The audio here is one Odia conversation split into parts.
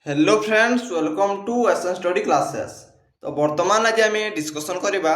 हेलो फ्रेंड्स, वेलकम टू एसन स्टडी क्लासेस। तो बर्तमान आज आम डिस्कसन करवा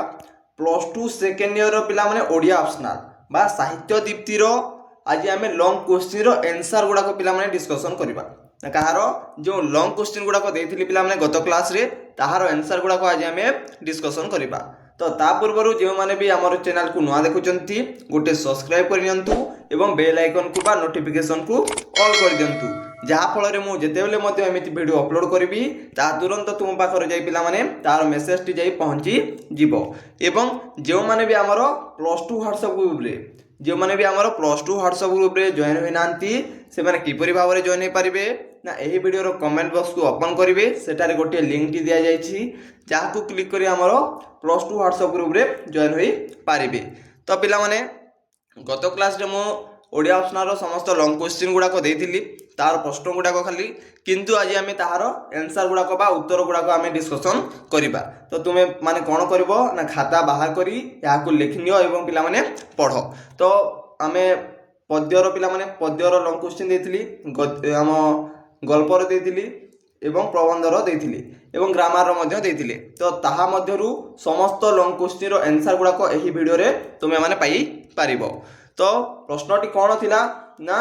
प्लस टू सेकेंड ईयर पिला माने ओडिया ऑप्शनल बा साहित्य दीप्तिर आज आम लॉन्ग क्वेश्चन एनसर गुड़ाक पिला माने डिस्कसन करवा। कहार जो लॉन्ग क्वेश्चन गुड़ाक देथिली पिला माने गत क्लास रे ताहार एनसर गुड़ाक आज आम डिस्कसन करवा। तो ता पूर्व जो मैंने भी आम चैनल को नुआ देखुंत गोटे सब्सक्राइब करनियंतु एवं बेल आइकन को बा नोटिफिकेशन को ऑल कर दियंतु, जहाँफल मुझे एमती वीडियो अपलोड करी ता तुरंत तुम पाखर जाई पिला माने तार मेसेज टी जाई पहुँची जीव। एवं जो माने भी आमर प्लस टू व्हाट्सएप ग्रुप रे जो माने भी आमर प्लस टू व्हाट्सएप ग्रुप रे जॉइन होई नांती से माने किपरि भाव रे जॉइन हो पारिबे ना एही वीडियो कमेंट बॉक्स को ओपन करिवे। सेटारे गोटे लिंक टी दिया जायछि जहाँ को क्लिक करी आमर प्लस टू व्हाट्सएप ग्रुप रे जॉइन होई पारिबे। तो पिला माने गत क्लास रे मो ओडिया ऑप्शनल समस्त लॉन्ग क्वेश्चन गुड़ाक देइथिली तार प्रश्न गुड़ाक खाली, किंतु आज आम ताहार आंसर गुड़ाक बा उत्तर गुड़ाक आम डिस्कसन करिबा। तो तुमे माने कोन करबो ना खाता बाहर करी याकू लिखनियो एवं पिला माने पढ़ो। तो आमे पद्यर पिला माने पद्यर लॉन्ग क्वेश्चन देइथिली, आम गल्पर देइथिली एवं प्रबंधर देइथिली एवं ग्रामर मध्य देइथिली। तो ताहा मध्यरु समस्त लॉन्ग क्वेश्चन रो आंसर गुड़ाक एही वीडियो रे तुमे माने पाई पारिबो। तो प्रश्नटी कौन थिला ना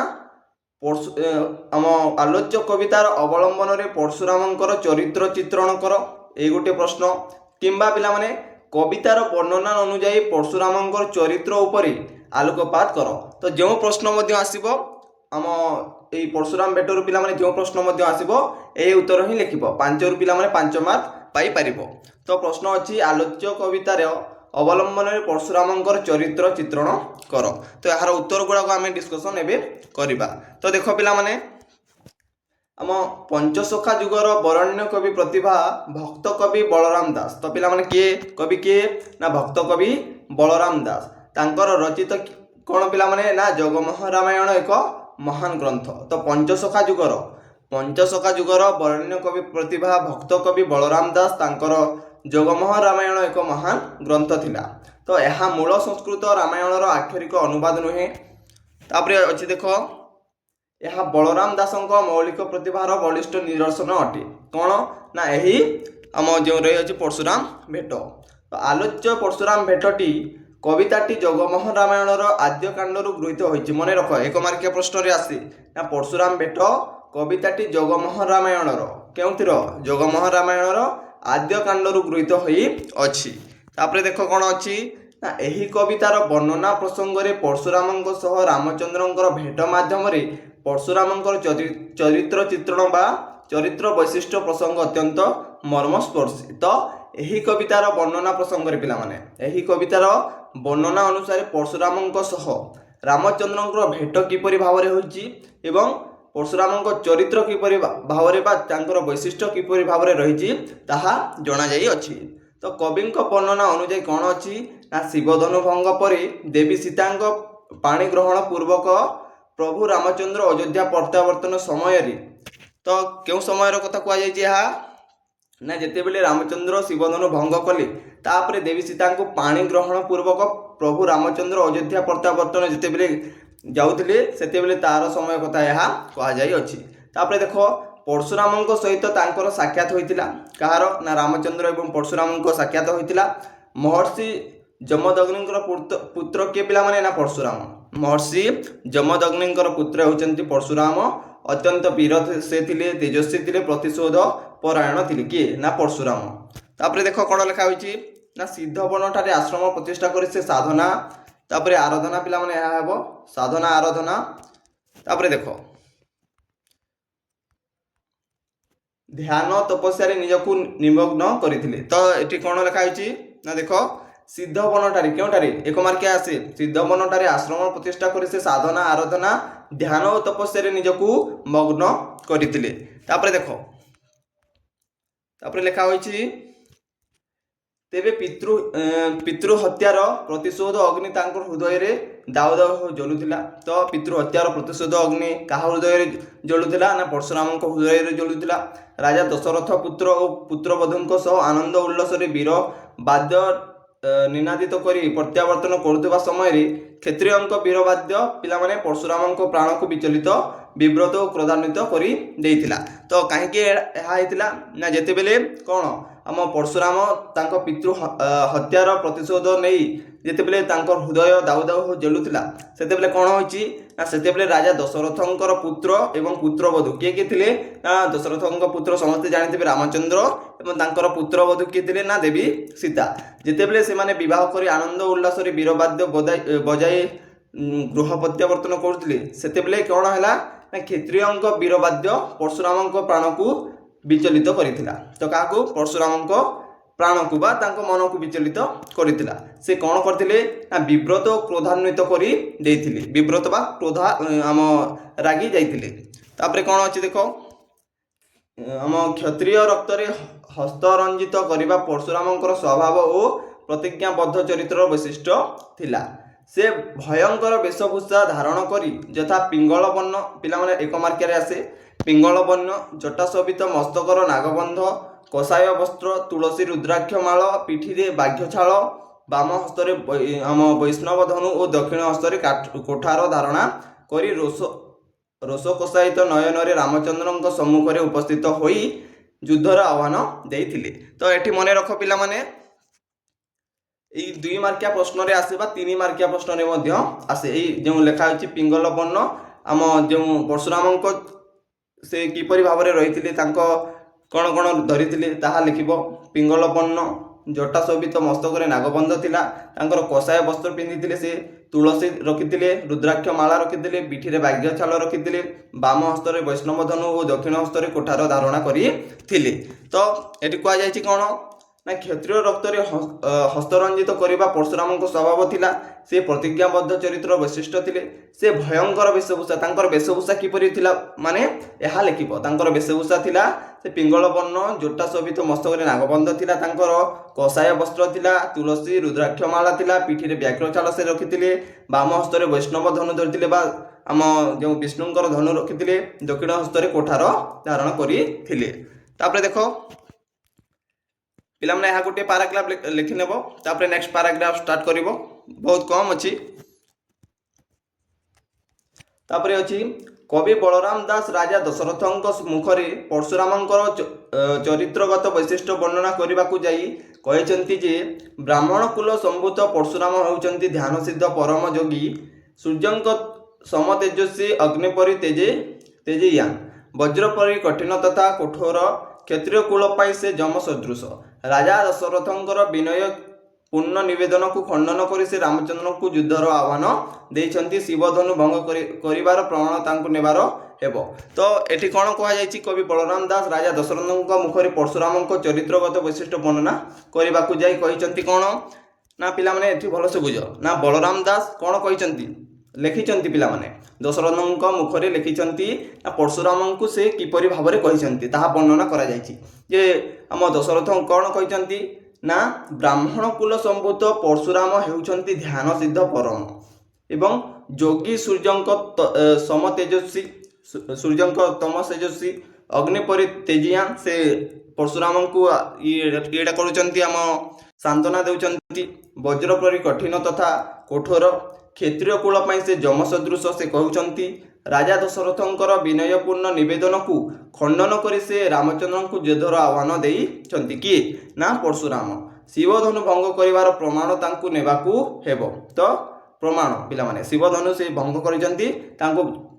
आम आलोच्य कवितार अवलंबन रे परशुरामंकर चरित्र चित्रण कर, ए गोटे प्रश्न। किंबा पिला माने कवितार वर्णना अनुଯାयी परशुरामंकर चरित्र उपरे आलोकपात कर। तो जो प्रश्न मध्य आसीबो आम ए परशुराम बेटर पिला माने जो प्रश्न मध्य आसीबो ए उत्तर ही लिखिबो, 5 रु पिला माने 5 मार्क पाई पारिबो। तो प्रश्न अछि आलोच्य कवितार अवलंबन में परशुरामंकर चरित्र चित्रण कर। तो यार उत्तर गुड़ाक आम डिस्कसन एबे करिबा। तो देख पिला माने आम पंचसखा जुगर बरण्य कवि प्रतिभा भक्त कवि बलराम दास। तो पिला माने किए कवि किए ना भक्त कवि बलराम दास। तांकर रचित कौन पिला माने ना जगमोहन रामायण एक महान ग्रंथ। तो पंचसखा जुगर बरण्य कवि प्रतिभा भक्त कवि बलराम दास तांकर जगमोहन रामायण एक महान ग्रंथ थिला। तो यह मूल संस्कृत रामायण आक्षरिक अनुवाद नुहे। तापरे अच्छी देख यह बलराम दासंक मौलिक प्रतिभार बलिष्ठ निदर्शन अटे। कौन ना यही आम जो रही अच्छी परशुराम भेट। तो आलोच्य परशुराम भेटटी कविताटी जगमोहन रामायण आद्य कांडर गृहीत होइछि। मन रख एक मार्किया प्रश्न आसी ना परशुराम भेट कविताटी जगमोहन रामायण केउतिर जगमोहन रामायण आद्य कांडर गृहीत होई अछि। तापरे देख कौन अच्छी ना एही कवितार वर्णना प्रसंग रे परशुरामंक सह रामचंद्रंकर भेट माध्यम रे परशुरामंकर चरित्र चित्रण बा चरित्र वैशिष्ट्य प्रसंग अत्यंत मर्मस्पर्शी। तो एही कवितार वर्णना प्रसंग रे पिला माने एही कवितार वर्णना अनुसार परशुरामंक सह रामचंद्रंकर भेट किपरि भाव रे होइछि एवं परशुरामंक चरित्र किपरि भाव रे बा तांकर वैशिष्ट्य किपरि भाव रे रहिछि ताहा जणा जाई अछि। तो कविंक वर्णना अनुଯାयी कौन अच्छी ना शिवधनु भंग पर देवी सीतांक पाणी ग्रहण पूर्वक प्रभु रामचंद्र अयोध्या प्रत्यावर्तन समय रे। तो क्यों समय कथा कहुई ना जितेबले रामचंद्र शिवधनु भंग कले तापरे देवी सीता को पाणी ग्रहण पूर्वक प्रभु रामचंद्र अयोध्या प्रत्यावर्तन जितेबले जाउथिले सेतेबले तार समय कथा यह कहुई अछि। तापरे देखो परशुराम सहित तांकर साक्षात होइतिला कहार ना रामचंद्र एवं परशुराम साक्षात होइतिला। महर्षि जमदग्निंकर पुत्र किए पिला माने ना परशुराम। महर्षि जमदग्निंकर पुत्र होचंती परशुराम। अत्यंत वीर से थिले, तेजस्वी थिले, प्रतिशोध परायण थिले किए ना परशुराम। तापरे देखो कोन लिखा होइछि ना सिद्धवन ठारे आश्रम प्रतिष्ठा करि से साधना तापरे आराधना पिला माने या हेबो साधना आराधना। तापरे देखो ध्यान तपस्या निजकू निमग्न करथिले। तो एठी कोन लिखा होइछि ना देखो सिद्धवनटारे क्योंटारे एक मार्किया आसे सिद्धवनटारे आश्रम प्रतिष्ठा करि से साधना आराधना ध्यान और तपस्या निजकू मग्न करथिले। तापरे देखो तापरे लिखा होइछि तेबे पितृ हत्यार प्रतिशोध अग्नि तांकर हृदय रे दाउ दाउ जलुथिला। तो पितृ हत्यार प्रतिशोध अग्नि काहा हृदय रे जलुथिला ना परशुराम को हृदय रे जलुथिला। राजा दशरथ पुत्र और पुत्रवधूंक सह आनंद उल्लास रे वीर वाद्य निनादित करी प्रत्यावर्तन करुवा समय रे क्षत्रियंक वीरवाद्य पिला माने परशुराम प्राण को विचलित ବିବ୍ରତ ଓ କ୍ରୋଧାନ୍ୱିତ କରି ଦେଇଥିଲା। ତ କାହିଁକି ଏହା ହେଇଥିଲା ନା ଯେତେବେଳେ କ'ଣ ଆମ ପରଶୁରାମ ତାଙ୍କ ପିତୃ ହତ୍ୟାର ପ୍ରତିଶୋଧ ନେଇ ଯେତେବେଳେ ତାଙ୍କ ହୃଦୟ ଦାଉ ଦାଉ ଜଳୁଥିଲା ସେତେବେଳେ କ'ଣ ହୋଇଛି ନା ସେତେବେଳେ ରାଜା ଦଶରଥଙ୍କର ପୁତ୍ର ଏବଂ ପୁତ୍ରବଧୂ କିଏ କିଏ ଥିଲେ ନା ଦଶରଥଙ୍କ ପୁତ୍ର ସମସ୍ତେ ଜାଣିଥିବେ ରାମଚନ୍ଦ୍ର ଏବଂ ତାଙ୍କର ପୁତ୍ରବଧୂ କିଏ ଥିଲେ ନା ଦେବୀ ସୀତା। ଯେତେବେଳେ ସେମାନେ ବିବାହ କରି ଆନନ୍ଦ ଉଲ୍ଲାସରେ ବୀରବାଦ୍ୟ ବଜାଇ ଗୃହ ପ୍ରତ୍ୟାବର୍ତ୍ତନ କରୁଥିଲେ ସେତେବେଳେ କ'ଣ ହେଲା ନା କ୍ଷତ୍ରିୟଙ୍କ ବୀରବାଦ୍ୟ ପରଶୁରାମଙ୍କ ପ୍ରାଣକୁ ବିଚଳିତ କରିଥିଲା। ତ କାହାକୁ ପରଶୁରାମଙ୍କ ପ୍ରାଣକୁ ବା ତାଙ୍କ ମନକୁ ବିଚଳିତ କରିଥିଲା। ସେ କ'ଣ କରିଥିଲେ ନା ବିବ୍ରତ ଓ କ୍ରୋଧାନ୍ୱିତ କରି ଦେଇଥିଲେ। ବିବ୍ରତ ବା କ୍ରୋଧା ଆମ ରାଗି ଯାଇଥିଲେ। ତାପରେ କ'ଣ ଅଛି ଦେଖ ଆମ କ୍ଷତ୍ରିୟ ରକ୍ତରେ ହସ୍ତରଞ୍ଜିତ କରିବା ପରଶୁରାମଙ୍କର ସ୍ୱଭାବ ଓ ପ୍ରତିଜ୍ଞାବଦ୍ଧ ଚରିତ୍ରର ବୈଶିଷ୍ଟ୍ୟ ଥିଲା। ସେ ଭୟଙ୍କର ବେଶଭୂଷା ଧାରଣ କରି ଯଥା ପିଙ୍ଗଳ ବର୍ଣ୍ଣ ପିଲାମାନେ ଏକ ମାର୍କିଆରେ ଆସେ ପିଙ୍ଗଳ ବର୍ଣ୍ଣ ଜଟା ଶୋଭିତ ମସ୍ତକର ନାଗବନ୍ଧ କଷାୟ ବସ୍ତ୍ର ତୁଳସୀ ରୁଦ୍ରାକ୍ଷ ମାଳ ପିଠିରେ ବାଘ୍ୟଛାଳ ବାମ ହସ୍ତରେ ଆମ ବୈଷ୍ଣବ ଧନୁ ଓ ଦକ୍ଷିଣ ହସ୍ତରେ କୋଠାର ଧାରଣା କରି ରୋଷ କୋଷାୟିତ ନୟନରେ ରାମଚନ୍ଦ୍ରଙ୍କ ସମ୍ମୁଖରେ ଉପସ୍ଥିତ ହୋଇ ଯୁଦ୍ଧର ଆହ୍ୱାନ ଦେଇଥିଲେ। ତ ଏଠି ମନେ ରଖ ପିଲାମାନେ এই 2 ମାର୍କିଆ ପ୍ରଶ୍ନରେ ଆସେ ବା 3 ମାର୍କିଆ ପ୍ରଶ୍ନରେ ମଧ୍ୟ ଆସେ। ଏଇ ଯେଉଁ ଲେଖା ହେଉଛି ପିଙ୍ଗଳ ବର୍ଣ୍ଣ ଆମ ଯେଉଁ ପରଶୁରାମଙ୍କ ସେ କିପରି ଭାବରେ ରହିଥିଲେ ତାଙ୍କ କ'ଣ କ'ଣ ଧରିଥିଲେ ତାହା ଲେଖିବ। ପିଙ୍ଗଳ ବର୍ଣ୍ଣ ଜଟା ଶୋଭିତ ମସ୍ତକରେ ନାଗବନ୍ଧ ଥିଲା ତାଙ୍କର କଷାୟ ବସ୍ତ୍ର ପିନ୍ଧିଥିଲେ ସେ ତୁଳସୀ ରଖିଥିଲେ ରୁଦ୍ରାକ୍ଷ ମାଳା ରଖିଥିଲେ ପିଠିରେ ବାଘ୍ୟ ଛାଲ ରଖିଥିଲେ ବାମ ହସ୍ତରେ ବୈଷ୍ଣବ ଧନୁ ଓ ଦକ୍ଷିଣ ହସ୍ତରେ କୋଠାର ଧାରଣା କରିଥିଲେ। ତ ଏଠି କୁହାଯାଇଛି କ'ଣ ନା କ୍ଷତ୍ରିୟ ରକ୍ତରେ ହସ୍ତରଞ୍ଜିତ କରିବା ପରଶୁରାମଙ୍କ ସ୍ୱଭାବ ଥିଲା। ସେ ପ୍ରତିଜ୍ଞାବଦ୍ଧ ଚରିତ୍ର ବୈଶିଷ୍ଟ୍ୟ ଥିଲେ। ସେ ଭୟଙ୍କର ବେଶଭୂଷା ତାଙ୍କର ବେଶଭୂଷା କିପରି ଥିଲା ମାନେ ଏହା ଲେଖିବ। ତାଙ୍କର ବେଶଭୂଷା ଥିଲା ସେ ପିଙ୍ଗଳ ବର୍ଣ୍ଣ ଜଟା ଶୋଭିତ ମସ୍ତକରେ ନାଗବନ୍ଧ ଥିଲା ତାଙ୍କର କଷାୟ ବସ୍ତ୍ର ଥିଲା ତୁଳସୀ ରୁଦ୍ରାକ୍ଷ ମାଳା ଥିଲା ପିଠିରେ ବ୍ୟାଘ୍ର ଛାଲ ସେ ରଖିଥିଲେ ବାମ ହସ୍ତରେ ବୈଷ୍ଣବ ଧନୁ ଧରିଥିଲେ ବା ଆମ ଯେଉଁ ବିଷ୍ଣୁଙ୍କର ଧନୁ ରଖିଥିଲେ ଦକ୍ଷିଣ ହସ୍ତରେ କୋଠାର ଧାରଣ କରିଥିଲେ। ତାପରେ ଦେଖ ପିଲାମାନେ ଏହା ଗୋଟିଏ ପାରାଗ୍ରାଫ ଲେଖିନେବ ତାପରେ ନେକ୍ସଟ ପାରାଗ୍ରାଫ ଷ୍ଟାର୍ଟ କରିବ ବହୁତ କମ୍ ଅଛି। ତାପରେ ଅଛି କବି ବଳରାମ ଦାସ ରାଜା ଦଶରଥଙ୍କ ମୁଖରେ ପରଶୁରାମଙ୍କର ଚରିତ୍ରଗତ ବୈଶିଷ୍ଟ୍ୟ ବର୍ଣ୍ଣନା କରିବାକୁ ଯାଇ କହିଛନ୍ତି ଯେ ବ୍ରାହ୍ମଣ କୁଳ ସମ୍ଭୂତ ପରଶୁରାମ ହେଉଛନ୍ତି ଧ୍ୟାନସିଦ୍ଧ ପରମ ଯୋଗୀ ସୂର୍ଯ୍ୟଙ୍କ ସମତେଜସ୍ୱୀ ଅଗ୍ନି ପରି ତେଜେୟାନ ବଜ୍ର ପରି କଠିନ ତଥା କଠୋର କ୍ଷତ୍ରିୟ କୂଳ ପାଇଁ ସେ ଯମ ସଦୃଶ। ରାଜା ଦଶରଥଙ୍କର ବିନୟ ପୂର୍ଣ୍ଣ ନିବେଦନକୁ ଖଣ୍ଡନ କରି ସେ ରାମଚନ୍ଦ୍ରଙ୍କୁ ଯୁଦ୍ଧର ଆହ୍ୱାନ ଦେଇଛନ୍ତି ଶିବଧନୁ ଭଙ୍ଗ କରିବାର ପ୍ରମାଣ ତାଙ୍କୁ ନେବାର ହେବ। ତ ଏଠି କ'ଣ କୁହାଯାଇଛି କବି ବଳରାମ ଦାସ ରାଜା ଦଶରଥଙ୍କ ମୁଖରେ ପରଶୁରାମଙ୍କ ଚରିତ୍ରଗତ ବୈଶିଷ୍ଟ୍ୟ ବର୍ଣ୍ଣନା କରିବାକୁ ଯାଇ କହିଛନ୍ତି କ'ଣ ନା ପିଲାମାନେ ଏଠି ଭଲସେ ବୁଝ ନା ବଳରାମ ଦାସ କ'ଣ କହିଛନ୍ତି ଲେଖିଛନ୍ତି ପିଲାମାନେ ଦଶରଥଙ୍କ ମୁଖରେ ଲେଖିଛନ୍ତି ନା ପରଶୁରାମଙ୍କୁ ସେ କିପରି ଭାବରେ କହିଛନ୍ତି ତାହା ବର୍ଣ୍ଣନା କରାଯାଇଛି। ଯେ ଆମ ଦଶରଥ କ'ଣ କହିଛନ୍ତି ନା ବ୍ରାହ୍ମଣ କୁଳ ସମ୍ଭୂତ ପରଶୁରାମ ହେଉଛନ୍ତି ଧ୍ୟାନ ସିଦ୍ଧ ପରମ ଏବଂ ଯୋଗୀ ସୂର୍ଯ୍ୟଙ୍କ ସୂର୍ଯ୍ୟଙ୍କ ତମ ତେଜସ୍ୱୀ ଅଗ୍ନି ପରି ତେଜିୟାନ ସେ ପରଶୁରାମଙ୍କୁ ଇଏଟା କରୁଛନ୍ତି ଆମ ସାନ୍ତ୍ୱନା ଦେଉଛନ୍ତି ବଜ୍ର ପରି କଠିନ ତଥା କଠୋର କ୍ଷତ୍ରିୟ କୂଳ ପାଇଁ ସେ ଯମ ସଦୃଶ ସେ କହୁଛନ୍ତି। ରାଜା ଦଶରଥଙ୍କର ବିନୟପୂର୍ଣ୍ଣ ନିବେଦନକୁ ଖଣ୍ଡନ କରି ସେ ରାମଚନ୍ଦ୍ରଙ୍କୁ ଯୁଦ୍ଧର ଆହ୍ୱାନ ଦେଇଛନ୍ତି କିଏ ନା ପରଶୁରାମ। ଶିବଧନୁ ଭଙ୍ଗ କରିବାର ପ୍ରମାଣ ତାଙ୍କୁ ନେବାକୁ ହେବ। ତ ପ୍ରମାଣ ପିଲାମାନେ ଶିବଧନୁ ସେ ଭଙ୍ଗ କରିଛନ୍ତି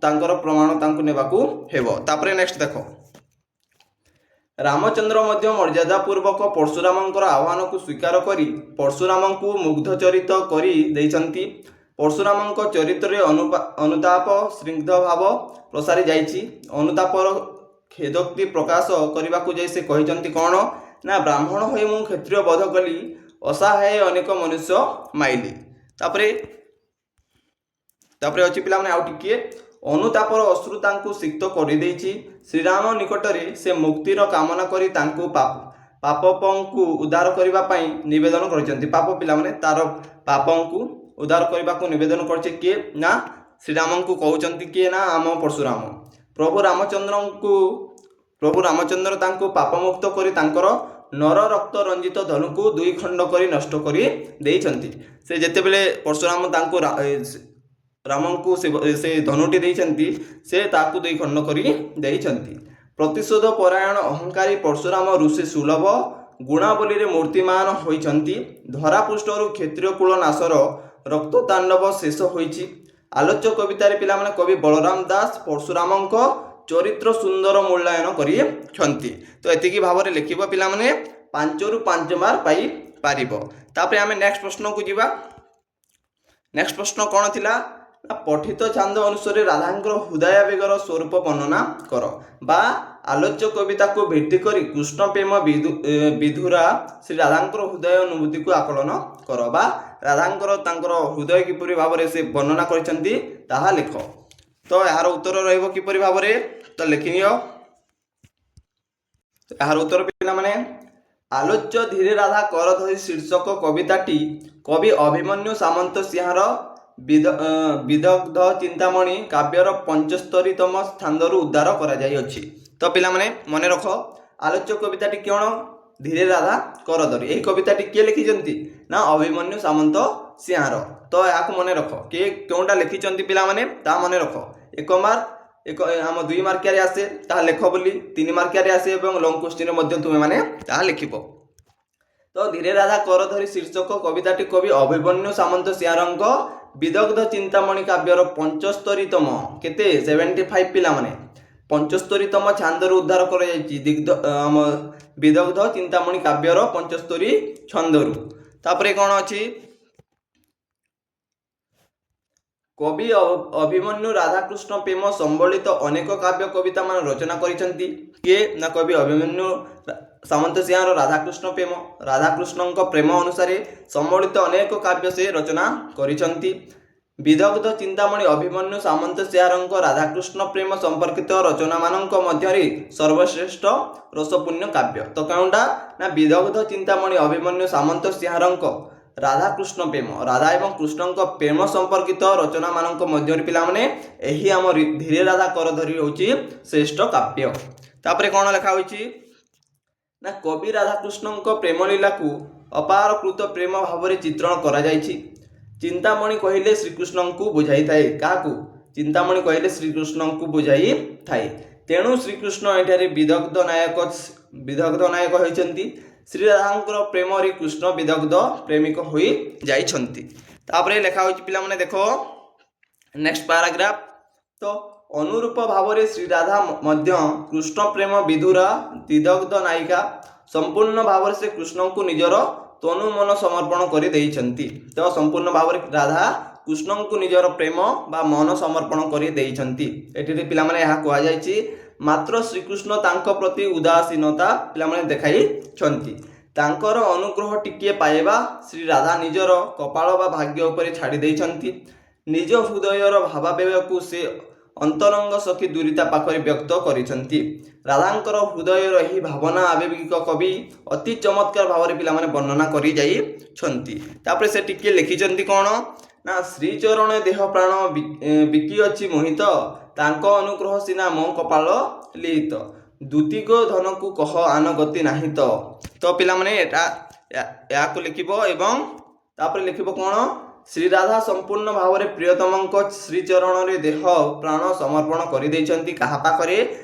ତାଙ୍କର ପ୍ରମାଣ ତାଙ୍କୁ ନେବାକୁ ହେବ। ତାପରେ ନେକ୍ସଟ ଦେଖ ରାମଚନ୍ଦ୍ର ମଧ୍ୟ ମର୍ଯ୍ୟାଦାପୂର୍ବକ ପରଶୁରାମଙ୍କର ଆହ୍ୱାନକୁ ସ୍ୱୀକାର କରି ପରଶୁରାମଙ୍କୁ ମୁଗ୍ଧଚରିତ କରି ଦେଇଛନ୍ତି। ପରଶୁରାମଙ୍କ ଚରିତ୍ରରେ ଅନୁତାପ ସ୍ନିଗ୍ଧ ଭାବ ପ୍ରସାରି ଯାଇଛି। ଅନୁତାପର ଖେଦୋକ୍ତି ପ୍ରକାଶ କରିବାକୁ ଯାଇ ସେ କହିଛନ୍ତି କ'ଣ ନା ବ୍ରାହ୍ମଣ ହୋଇ ମୁଁ କ୍ଷତ୍ରିୟ ବଧ କଲି ଅସହାୟ ଅନେକ ମନୁଷ୍ୟ ମାଇଲି। ତାପରେ ଅଛି ପିଲାମାନେ ଆଉ ଟିକିଏ ଅନୁତାପର ଅଶ୍ରୁ ତାଙ୍କୁ ସିକ୍ତ କରିଦେଇଛି। ଶ୍ରୀରାମ ନିକଟରେ ସେ ମୁକ୍ତିର କାମନା କରି ତାଙ୍କୁ ପାପଙ୍କୁ ଉଦ୍ଧାର କରିବା ପାଇଁ ନିବେଦନ କରିଛନ୍ତି। ପାପ ପିଲାମାନେ ତାର ପାପଙ୍କୁ ଉଦ୍ଧାର କରିବାକୁ ନିବେଦନ କରିছে କିଏ ନା ଶ୍ରୀରାମଙ୍କୁ କହୁଛନ୍ତି କିଏ ନା ଆମ ପରଶୁରାମ। ପ୍ରଭୁ ରାମଚନ୍ଦ୍ର ତାଙ୍କୁ ପାପମୁକ୍ତ କରି ତାଙ୍କର ନର ରକ୍ତ ରଞ୍ଜିତ ଧନୁକୁ 2 ଖଣ୍ଡ କରି ନଷ୍ଟ କରି ଦେଇଛନ୍ତି। ସେ ଯେତେବେଳେ ପରଶୁରାମ ତାଙ୍କୁ ରାମଙ୍କୁ ସେ ଧନୁଟି ଦେଇଛନ୍ତି ସେ ତାକୁ 2 ଖଣ୍ଡ କରି ଦେଇଛନ୍ତି। ପ୍ରତିଶୋଧ ପରାୟଣ ଅହଙ୍କାରୀ ପରଶୁରାମ ଋଷି ସୁଲଭ ଗୁଣାବଳୀରେ ମୂର୍ତ୍ତିମାନ ହୋଇଛନ୍ତି। ଧରାପୃଷ୍ଠରୁ କ୍ଷତ୍ରିୟ କୁଳ ନାଶର ରକ୍ତ ତାଣ୍ଡବ ଶେଷ ହୋଇଛି। ଆଲୋଚ୍ୟ କବିତାରେ ପିଲାମାନେ କବି ବଳରାମ ଦାସ ପରଶୁରାମଙ୍କ ଚରିତ୍ର ସୁନ୍ଦର ମୂଲ୍ୟାୟନ କରିଛନ୍ତି। ତ ଏତିକି ଭାବରେ ଲେଖିବ ପିଲାମାନେ 5ରୁ 5 ମାର୍କ ପାଇପାରିବ। ତାପରେ ଆମେ ନେକ୍ସଟ ପ୍ରଶ୍ନକୁ ଯିବା। ନେକ୍ସଟ ପ୍ରଶ୍ନ କ'ଣ ଥିଲା ନା ପଠିତ ଛାନ୍ଦ ଅନୁସାରେ ରାଧାଙ୍କର ହୃଦୟାବେଗର ସ୍ୱରୂପ ବର୍ଣ୍ଣନା କର ବା ଆଲୋଚ୍ୟ କବିତାକୁ ଭିତ୍ତି କରି କୃଷ୍ଣ ପ୍ରେମ ବିଧୁରା ଶ୍ରୀ ରାଧାଙ୍କର ହୃଦୟ ଅନୁଭୂତିକୁ ଆକଳନ କର ବା ରାଧାଙ୍କର ତାଙ୍କର ହୃଦୟ କିପରି ଭାବରେ ସେ ବର୍ଣ୍ଣନା କରିଛନ୍ତି ତାହା ଲେଖ। ତ ଏହାର ଉତ୍ତର ରହିବ କିପରି ଭାବରେ ତ ଲେଖିନିଅ। ଏହାର ଉତ୍ତର ପିଲାମାନେ ଆଲୋଚ୍ୟ ଧୀରେ ରାଧା କର ଧରି ଶୀର୍ଷକ କବିତାଟି କବି ଅଭିମନ୍ୟୁ ସାମନ୍ତ ସିଂହାର ବିଦଗ୍ଧ ଚିନ୍ତାମଣି କାବ୍ୟର 75ତମ ସ୍ଥାନରୁ ଉଦ୍ଧାର କରାଯାଇଅଛି। ତ ପିଲାମାନେ ମନେ ରଖ ଆଲୋଚ୍ୟ କବିତାଟି କ'ଣ ଧୀରେ ରାଧା କର ଧରି। ଏହି କବିତାଟି କିଏ ଲେଖିଛନ୍ତି ନା ଅଭିମନ୍ୟୁ ସାମନ୍ତ ସିଂହାର। ତ ଏହାକୁ ମନେ ରଖ କିଏ କେଉଁଟା ଲେଖିଛନ୍ତି ପିଲାମାନେ ତାହା ମନେ ରଖ। 1 ମାର୍କ ଆମ 2 ମାର୍କିଆରେ ଆସେ ତାହା ଲେଖ ବୋଲି 3 ମାର୍କିଆରେ ଆସେ ଏବଂ ଲଙ୍ଗ କ୍ୱେଶ୍ଚିନରେ ମଧ୍ୟ ତୁମେମାନେ ତାହା ଲେଖିବ। ତ ଧୀରେ ରାଧା କର ଧରି ଶୀର୍ଷକ କବିତାଟି କବି ଅଭିମନ୍ୟୁ ସାମନ୍ତ ସିଂହାରଙ୍କ ବିଦଗ୍ଧ ଚିନ୍ତାମଣି କାବ୍ୟର 75ତମ କେତେ 75 ପିଲାମାନେ 75ତମ ଛାନ୍ଦରୁ ଉଦ୍ଧାର କରାଯାଇଛି। ଆମ ବିଦଗ୍ଧ ଚିନ୍ତାମଣି କାବ୍ୟର 75 ଛନ୍ଦରୁ। ତାପରେ କ'ଣ ଅଛି କବି ଅଭିମନ୍ୟୁ ରାଧାକୃଷ୍ଣ ପ୍ରେମ ସମ୍ବଳିତ ଅନେକ କାବ୍ୟ କବିତା ମାନ ରଚନା କରିଛନ୍ତି। କିଏ ନା କବି ଅଭିମନ୍ୟୁ ସାମନ୍ତ ସିଂହାର ରାଧାକୃଷ୍ଣଙ୍କ ପ୍ରେମ ଅନୁସାରେ ସମ୍ବଳିତ ଅନେକ କାବ୍ୟ ସେ ରଚନା କରିଛନ୍ତି। ବିଦଗ୍ଧ ଚିନ୍ତାମଣି ଅଭିମନ୍ୟୁ ସାମନ୍ତ ସିଂହାରଙ୍କ ରାଧାକୃଷ୍ଣ ପ୍ରେମ ସମ୍ପର୍କିତ ରଚନାମାନଙ୍କ ମଧ୍ୟରେ ସର୍ବଶ୍ରେଷ୍ଠ ରସପୂର୍ଣ୍ଣ କାବ୍ୟ। ତ କେଉଁଟା ନା ବିଦଗ୍ଧ ଚିନ୍ତାମଣି ଅଭିମନ୍ୟୁ ସାମନ୍ତ ସିଂହାରଙ୍କ ରାଧାକୃଷ୍ଣ ପ୍ରେମ ରାଧା ଏବଂ କୃଷ୍ଣଙ୍କ ପ୍ରେମ ସମ୍ପର୍କିତ ରଚନାମାନଙ୍କ ମଧ୍ୟରେ ପିଲାମାନେ ଏହି ଆମ ଧୀରେ ରାଧା କର ଧରି ହେଉଛି ଶ୍ରେଷ୍ଠ କାବ୍ୟ। ତାପରେ କ'ଣ ଲେଖା ହୋଇଛି ନା କବି ରାଧାକୃଷ୍ଣଙ୍କ ପ୍ରେମ ଲୀଳାକୁ ଅପାରକୃତ ପ୍ରେମ ଭାବରେ ଚିତ୍ରଣ କରାଯାଇଛି। ଚିନ୍ତାମଣି କହିଲେ ଶ୍ରୀକୃଷ୍ଣଙ୍କୁ ବୁଝାଇଥାଏ। କାହାକୁ ଚିନ୍ତାମଣି କହିଲେ ଶ୍ରୀକୃଷ୍ଣଙ୍କୁ ବୁଝାଇଥାଏ। ତେଣୁ ଶ୍ରୀକୃଷ୍ଣ ଏଠାରେ ବିଦଗ୍ଧ ନାୟକ ହୋଇଛନ୍ତି। ଶ୍ରୀରାଧାଙ୍କର ପ୍ରେମରେ କୃଷ୍ଣ ବିଦଗ୍ଧ ପ୍ରେମିକ ହୋଇ ଯାଇଛନ୍ତି। ତାପରେ ଲେଖା ହୋଇଛି ପିଲାମାନେ ଦେଖ ନେକ୍ସଟ ପାରାଗ୍ରାଫ। ତ ଅନୁରୂପ ଭାବରେ ଶ୍ରୀରାଧା ମଧ୍ୟ କୃଷ୍ଣ ପ୍ରେମ ବିଧୁରା ବିଦଗ୍ଧ ନାୟିକା। ସମ୍ପୂର୍ଣ୍ଣ ଭାବରେ ସେ କୃଷ୍ଣଙ୍କୁ ନିଜର ତନୁ ମନ ସମର୍ପଣ କରି ଦେଇଛନ୍ତି। ତ ସମ୍ପୂର୍ଣ୍ଣ ଭାବରେ ରାଧା କୃଷ୍ଣଙ୍କୁ ନିଜର ପ୍ରେମ ବା ମନ ସମର୍ପଣ କରି ଦେଇଛନ୍ତି। ଏଠାରେ ପିଲାମାନେ ଏହା କୁହାଯାଇଛି ମାତ୍ର ଶ୍ରୀକୃଷ୍ଣ ତାଙ୍କ ପ୍ରତି ଉଦାସୀନତା ପିଲାମାନେ ଦେଖାଇଛନ୍ତି। ତାଙ୍କର ଅନୁଗ୍ରହ ଟିକିଏ ପାଇବା ଶ୍ରୀ ରାଧା ନିଜର କପାଳ ବା ଭାଗ୍ୟ ଉପରେ ଛାଡ଼ି ଦେଇଛନ୍ତି। ନିଜ ହୃଦୟର ଭାବାବେଗକୁ ସେ ଅନ୍ତରଙ୍ଗ ସଖୀ ଦୁରିତା ପାଖରେ ବ୍ୟକ୍ତ କରିଛନ୍ତି। ରାଧାଙ୍କର ହୃଦୟର ଏହି ଭାବନା ଆବେଗିକ କବି ଅତି ଚମତ୍କାର ଭାବରେ ପିଲାମାନେ ବର୍ଣ୍ଣନା କରି ଯାଇଛନ୍ତି। ତାପରେ ସେ ଟିକିଏ ଲେଖିଛନ୍ତି କ'ଣ ନା ଶ୍ରୀଚରଣ ଦେହ ପ୍ରାଣ ବିକିଅଛି ମୋହିତ ତାଙ୍କ ଅନୁଗ୍ରହ ସିନା ମୋ କପାଳ ଲିହିତ ଦ୍ୟୁତିକ ଧନକୁ କହ ଆନ ଗତି ନାହିଁ ତ। ତ ପିଲାମାନେ ଏହାକୁ ଲେଖିବ ଏବଂ ତାପରେ ଲେଖିବ କ'ଣ ଶ୍ରୀରାଧା ସମ୍ପୂର୍ଣ୍ଣ ଭାବରେ ପ୍ରିୟତମଙ୍କ ଶ୍ରୀଚରଣରେ ଦେହ ପ୍ରାଣ ସମର୍ପଣ କରିଦେଇଛନ୍ତି। କାହା ପାଖରେ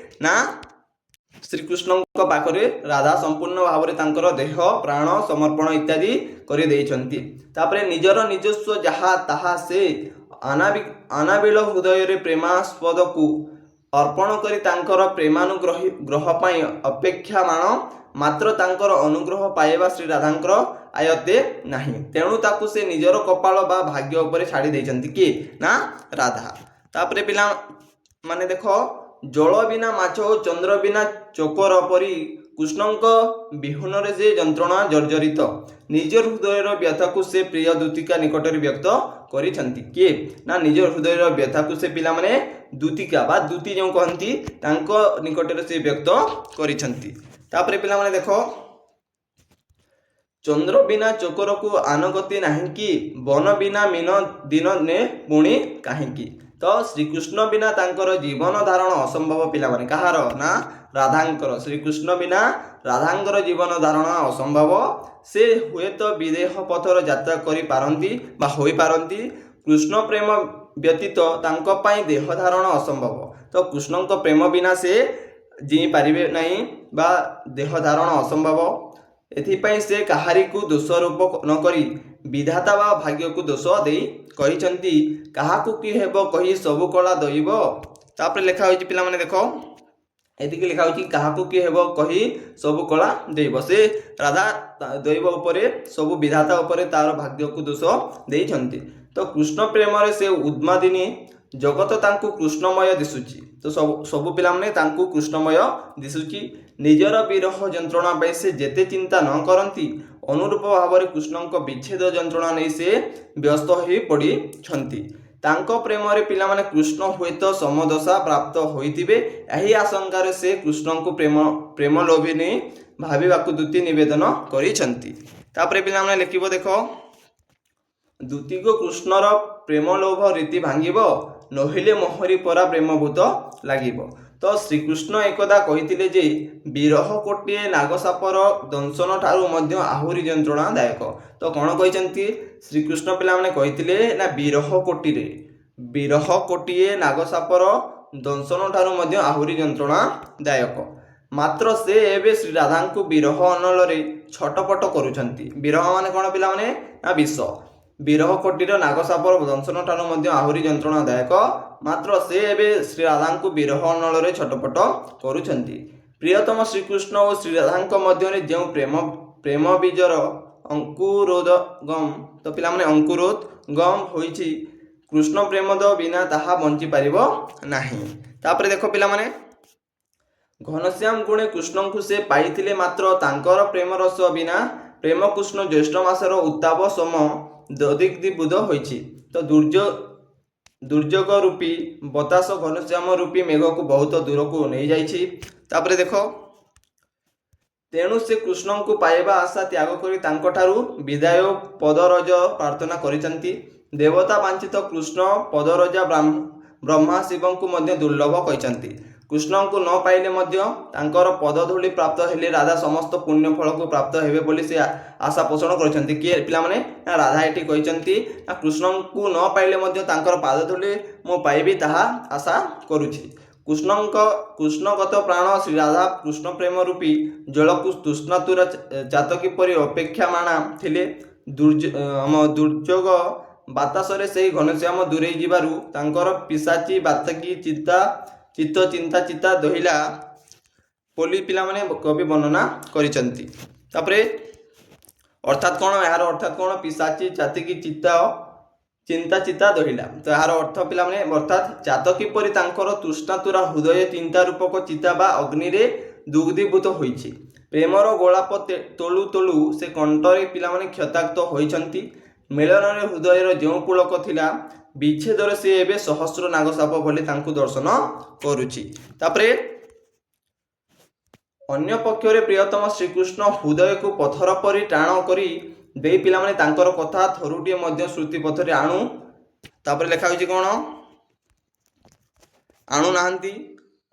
ନା ଶ୍ରୀକୃଷ୍ଣଙ୍କ ପାଖରେ ରାଧା ସମ୍ପୂର୍ଣ୍ଣ ଭାବରେ ତାଙ୍କର ଦେହ ପ୍ରାଣ ସମର୍ପଣ ଇତ୍ୟାଦି କରିଦେଇଛନ୍ତି। ତାପରେ ନିଜର ନିଜସ୍ୱ ଯାହା ତାହା ସେ ଅନାବିଳ ହୃଦୟରେ ପ୍ରେମାସ୍ପଦକୁ ଅର୍ପଣ କରି ତାଙ୍କର ପ୍ରେମାନୁଗ୍ରହ ପାଇଁ ଅପେକ୍ଷାମାନ। ମାତ୍ର ତାଙ୍କର ଅନୁଗ୍ରହ ପାଇବା ଶ୍ରୀରାଧାଙ୍କର ଆୟତ୍ତେ ନାହିଁ। ତେଣୁ ତାକୁ ସେ ନିଜର କପାଳ ବା ଭାଗ୍ୟ ଉପରେ ଛାଡ଼ି ଦେଇଛନ୍ତି। କିଏ ନା ରାଧା। ତାପରେ ପିଲାମାନେ ଦେଖ ଜଳ ବିନା ମାଛ ଓ ଚନ୍ଦ୍ର ବିନା ଚୋକର ପରି କୃଷ୍ଣଙ୍କ ବିହୁନରେ ସେ ଯନ୍ତ୍ରଣା ଜର୍ଜରିତ। ନିଜ ହୃଦୟର ବ୍ୟଥାକୁ ସେ ପ୍ରିୟ ଦୂତିକା ନିକଟରେ ବ୍ୟକ୍ତ କରିଛନ୍ତି। କିଏ ନା ନିଜ ହୃଦୟର ବ୍ୟଥାକୁ ସେ ପିଲାମାନେ ଦୂତିକା ବା ଦୂତି ଯେଉଁ କହନ୍ତି ତାଙ୍କ ନିକଟରେ ସେ ବ୍ୟକ୍ତ କରିଛନ୍ତି। ତାପରେ ପିଲାମାନେ ଦେଖ ଚନ୍ଦ୍ର ବିନା ଚୋକରକୁ ଆନଗତି ନାହିଁକି ବନ ବିନା ମିନ ଦିନ ନେ ପୁଣି କାହିଁକି। ତ ଶ୍ରୀକୃଷ୍ଣ ବିନା ତାଙ୍କର ଜୀବନ ଧାରଣ ଅସମ୍ଭବ ପିଲାମାନେ। କାହାର ନା ରାଧାଙ୍କର। ଶ୍ରୀକୃଷ୍ଣ ବିନା ରାଧାଙ୍କର ଜୀବନ ଧାରଣ ଅସମ୍ଭବ। ସେ ହୁଏତ ବିଦେହ ପଥର ଯାତ୍ରା କରିପାରନ୍ତି ବା ହୋଇପାରନ୍ତି। କୃଷ୍ଣ ପ୍ରେମ ବ୍ୟତୀତ ତାଙ୍କ ପାଇଁ ଦେହ ଧାରଣ ଅସମ୍ଭବ। ତ କୃଷ୍ଣଙ୍କ ପ୍ରେମ ବିନା ସେ ଜିଇଁ ପାରିବେ ନାହିଁ ବା ଦେହ ଧାରଣ ଅସମ୍ଭବ। ଏଥିପାଇଁ ସେ କାହାରିକୁ ଦୋଷାରୋପ ନ କରି ବିଧାତା ବା ଭାଗ୍ୟକୁ ଦୋଷ ଦେଇ କହିଛନ୍ତି, କାହାକୁ କି ହେବ କହି ସବୁ କଳା ଦଇବ। ତାପରେ ଲେଖା ହୋଇଛି ପିଲାମାନେ ଦେଖ, ଏତିକି ଲେଖା ହେଉଛି କାହାକୁ କି ହେବ କହି ସବୁ କଳା ଦଇବ। ସେ ରାଧା ଦୈବ ଉପରେ ସବୁ ବିଧାତା ଉପରେ ତାର ଭାଗ୍ୟକୁ ଦୋଷ ଦେଇଛନ୍ତି। ତ କୃଷ୍ଣ ପ୍ରେମରେ ସେ ଉନ୍ମାଦିନୀ, ଜଗତ ତାଙ୍କୁ କୃଷ୍ଣମୟ ଦିଶୁଛି। ତ ସବୁ ପିଲାମାନେ ତାଙ୍କୁ କୃଷ୍ଣମୟ ଦିଶୁଛି। ନିଜର ବିରହ ଯନ୍ତ୍ରଣା ପାଇଁ ସେ ଯେତେ ଚିନ୍ତା ନ କରନ୍ତି, ଅନୁରୂପ ଭାବରେ କୃଷ୍ଣଙ୍କ ବିଚ୍ଛେଦ ଯନ୍ତ୍ରଣା ନେଇ ସେ ବ୍ୟସ୍ତ ହୋଇ ପଡ଼ିଛନ୍ତି। ତାଙ୍କ ପ୍ରେମରେ ପିଲାମାନେ କୃଷ୍ଣ ହୁଏତ ସମଦଶା ପ୍ରାପ୍ତ ହୋଇଥିବେ, ଏହି ଆଶଙ୍କାରେ ସେ କୃଷ୍ଣଙ୍କୁ ପ୍ରେମ ଲୋଭିନୀ ଭାବିବାକୁ ଦୂତି ନିବେଦନ କରିଛନ୍ତି। ତାପରେ ପିଲାମାନେ ଲେଖିବ ଦେଖ, ଦୂତିକୁ କୃଷ୍ଣର ପ୍ରେମ ଲୋଭ ରୀତି ଭାଙ୍ଗିବ, ନହିଲେ ମୋହରି ପରା ପ୍ରେମଭୂତ ଲାଗିବ। ତ ଶ୍ରୀକୃଷ୍ଣ ଏକଦା କହିଥିଲେ ଯେ ବିରହ କୋଟିଏ ନାଗସାପର ଦଂଶନ ଠାରୁ ମଧ୍ୟ ଆହୁରି ଯନ୍ତ୍ରଣାଦାୟକ। ତ କ'ଣ କହିଛନ୍ତି ଶ୍ରୀକୃଷ୍ଣ ପିଲାମାନେ କହିଥିଲେ ନା ବିରହ କୋଟିଏ ନାଗସାପର ଦଂଶନ ଠାରୁ ମଧ୍ୟ ଆହୁରି ଯନ୍ତ୍ରଣାଦାୟକ। ମାତ୍ର ସେ ଏବେ ଶ୍ରୀରାଧାଙ୍କୁ ବିରହ ଅନଳରେ ଛଟପଟ କରୁଛନ୍ତି। ବିରହ ମାନେ କ'ଣ ପିଲାମାନେ? ନା ବିଷ। ବିରହ କୋଟିର ନାଗସାପର ଦଂଶନ ଠାରୁ ମଧ୍ୟ ଆହୁରି ଯନ୍ତ୍ରଣାଦାୟକ। ମାତ୍ର ସେ ଏବେ ଶ୍ରୀରାଧାଙ୍କୁ ବିରହ ଅନଳରେ ଛଟପଟ କରୁଛନ୍ତି। ପ୍ରିୟତମ ଶ୍ରୀକୃଷ୍ଣ ଓ ଶ୍ରୀରାଧାଙ୍କ ମଧ୍ୟରେ ଯେଉଁ ପ୍ରେମ ବୀଜର ଅଙ୍କୁରୋଦଗମ, ତ ପିଲାମାନେ ଅଙ୍କୁରୋଦଗମ ହୋଇଛି, କୃଷ୍ଣ ପ୍ରେମଦ ବିନା ତାହା ବଞ୍ଚିପାରିବ ନାହିଁ। ତାପରେ ଦେଖ ପିଲାମାନେ, ଘନଶ୍ୟାମ ଗୁଣେ କୃଷ୍ଣଙ୍କୁ ସେ ପାଇଥିଲେ, ମାତ୍ର ତାଙ୍କର ପ୍ରେମରସ ବିନା ପ୍ରେମ କୃଷ୍ଣ ଜ୍ୟେଷ୍ଠ ମାସର ଉତ୍ତାପ ସମ ଦଦିଗ୍ଧୀଭୂତ ହୋଇଛି। ତ ଦୁର୍ଯୋଗ ରୂପୀ ବତାସ ଘନଶ୍ୟାମ ରୂପୀ ମେଘକୁ ବହୁତ ଦୂରକୁ ନେଇଯାଇଛି। ତାପରେ ଦେଖ, ତେଣୁ ସେ କୃଷ୍ଣଙ୍କୁ ପାଇବା ଆଶା ତ୍ୟାଗ କରି ତାଙ୍କଠାରୁ ବିଦାୟ ପଦରଜ ପ୍ରାର୍ଥନା କରିଛନ୍ତି। ଦେବତା ବାଞ୍ଛିତ କୃଷ୍ଣ ପଦରଜା ବ୍ରହ୍ମା ଶିବଙ୍କୁ ମଧ୍ୟ ଦୁର୍ଲଭ କହିଛନ୍ତି। କୃଷ୍ଣଙ୍କୁ ନ ପାଇଲେ ମଧ୍ୟ ତାଙ୍କର ପଦଧୂଳି ପ୍ରାପ୍ତ ହେଲେ ରାଧା ସମସ୍ତ ପୁଣ୍ୟ ଫଳକୁ ପ୍ରାପ୍ତ ହେବେ ବୋଲି ସେ ଆଶା ପୋଷଣ କରିଛନ୍ତି। କିଏ ପିଲାମାନେ? ନା ରାଧା ଏଠି କହିଛନ୍ତି ନା କୃଷ୍ଣଙ୍କୁ ନ ପାଇଲେ ମଧ୍ୟ ତାଙ୍କର ପାଦଧୂଳି ମୁଁ ପାଇବି ତାହା ଆଶା କରୁଛି। କୃଷ୍ଣଗତ ପ୍ରାଣ ଶ୍ରୀରାଧା କୃଷ୍ଣ ପ୍ରେମ ରୂପୀ ଜଳକୁ ତୃଷ୍ଣାତୁର ଚାତକୀ ପରି ଅପେକ୍ଷାମାଣା ଥିଲେ। ଦୁର୍ଯୋଗ ବାତାସରେ ସେହି ଘନଶ୍ୟାମ ଦୂରେଇ ଯିବାରୁ ତାଙ୍କର ପିଶାଚୀ ବାତକୀ ଚିତ୍ତା ଦହିଲା ବୋଲି ପିଲାମାନେ କବି ବର୍ଣ୍ଣନା କରିଛନ୍ତି। ତାପରେ ଅର୍ଥାତ୍ କ'ଣ? ଏହାର ଅର୍ଥାତ୍ କ'ଣ? ପିଶାଚୀ ଚାତକୀ ଚିନ୍ତା ଦହିଲା। ତ ଏହାର ଅର୍ଥ ପିଲାମାନେ, ଅର୍ଥାତ୍ ଚାତକୀ ପରି ତାଙ୍କର ତୃଷ୍ଣାତୁରା ହୃଦୟ ଚିନ୍ତା ରୂପକ ଚିତା ବା ଅଗ୍ନିରେ ଦୁଗ୍ଧୀଭୂତ ହୋଇଛି। ପ୍ରେମର ଗୋଳାପ ତୋଳୁ ତୋଳୁ ସେ କଣ୍ଠରେ ପିଲାମାନେ କ୍ଷତାକ୍ତ ହୋଇଛନ୍ତି। ମିଳନରେ ହୃଦୟର ଯେଉଁ ପୁଳକ ଥିଲା, ବିଚ୍ଛେଦରେ ସେ ଏବେ ସହସ୍ର ନାଗସାପ ଭଳି ତାଙ୍କୁ ଦର୍ଶନ କରୁଛି। ତାପରେ ଅନ୍ୟ ପକ୍ଷରେ ପ୍ରିୟତମ ଶ୍ରୀକୃଷ୍ଣ ହୃଦୟକୁ ପଥର ପରି ଟାଣ କରି ଦେଇ ପିଲାମାନେ ତାଙ୍କର କଥା ଥରୁଟିଏ ମଧ୍ୟ ଶ୍ରୁତି ପଥରେ ତାପରେ ଲେଖା ହୋଇଛି କ'ଣ? ଆଣୁନାହାନ୍ତି।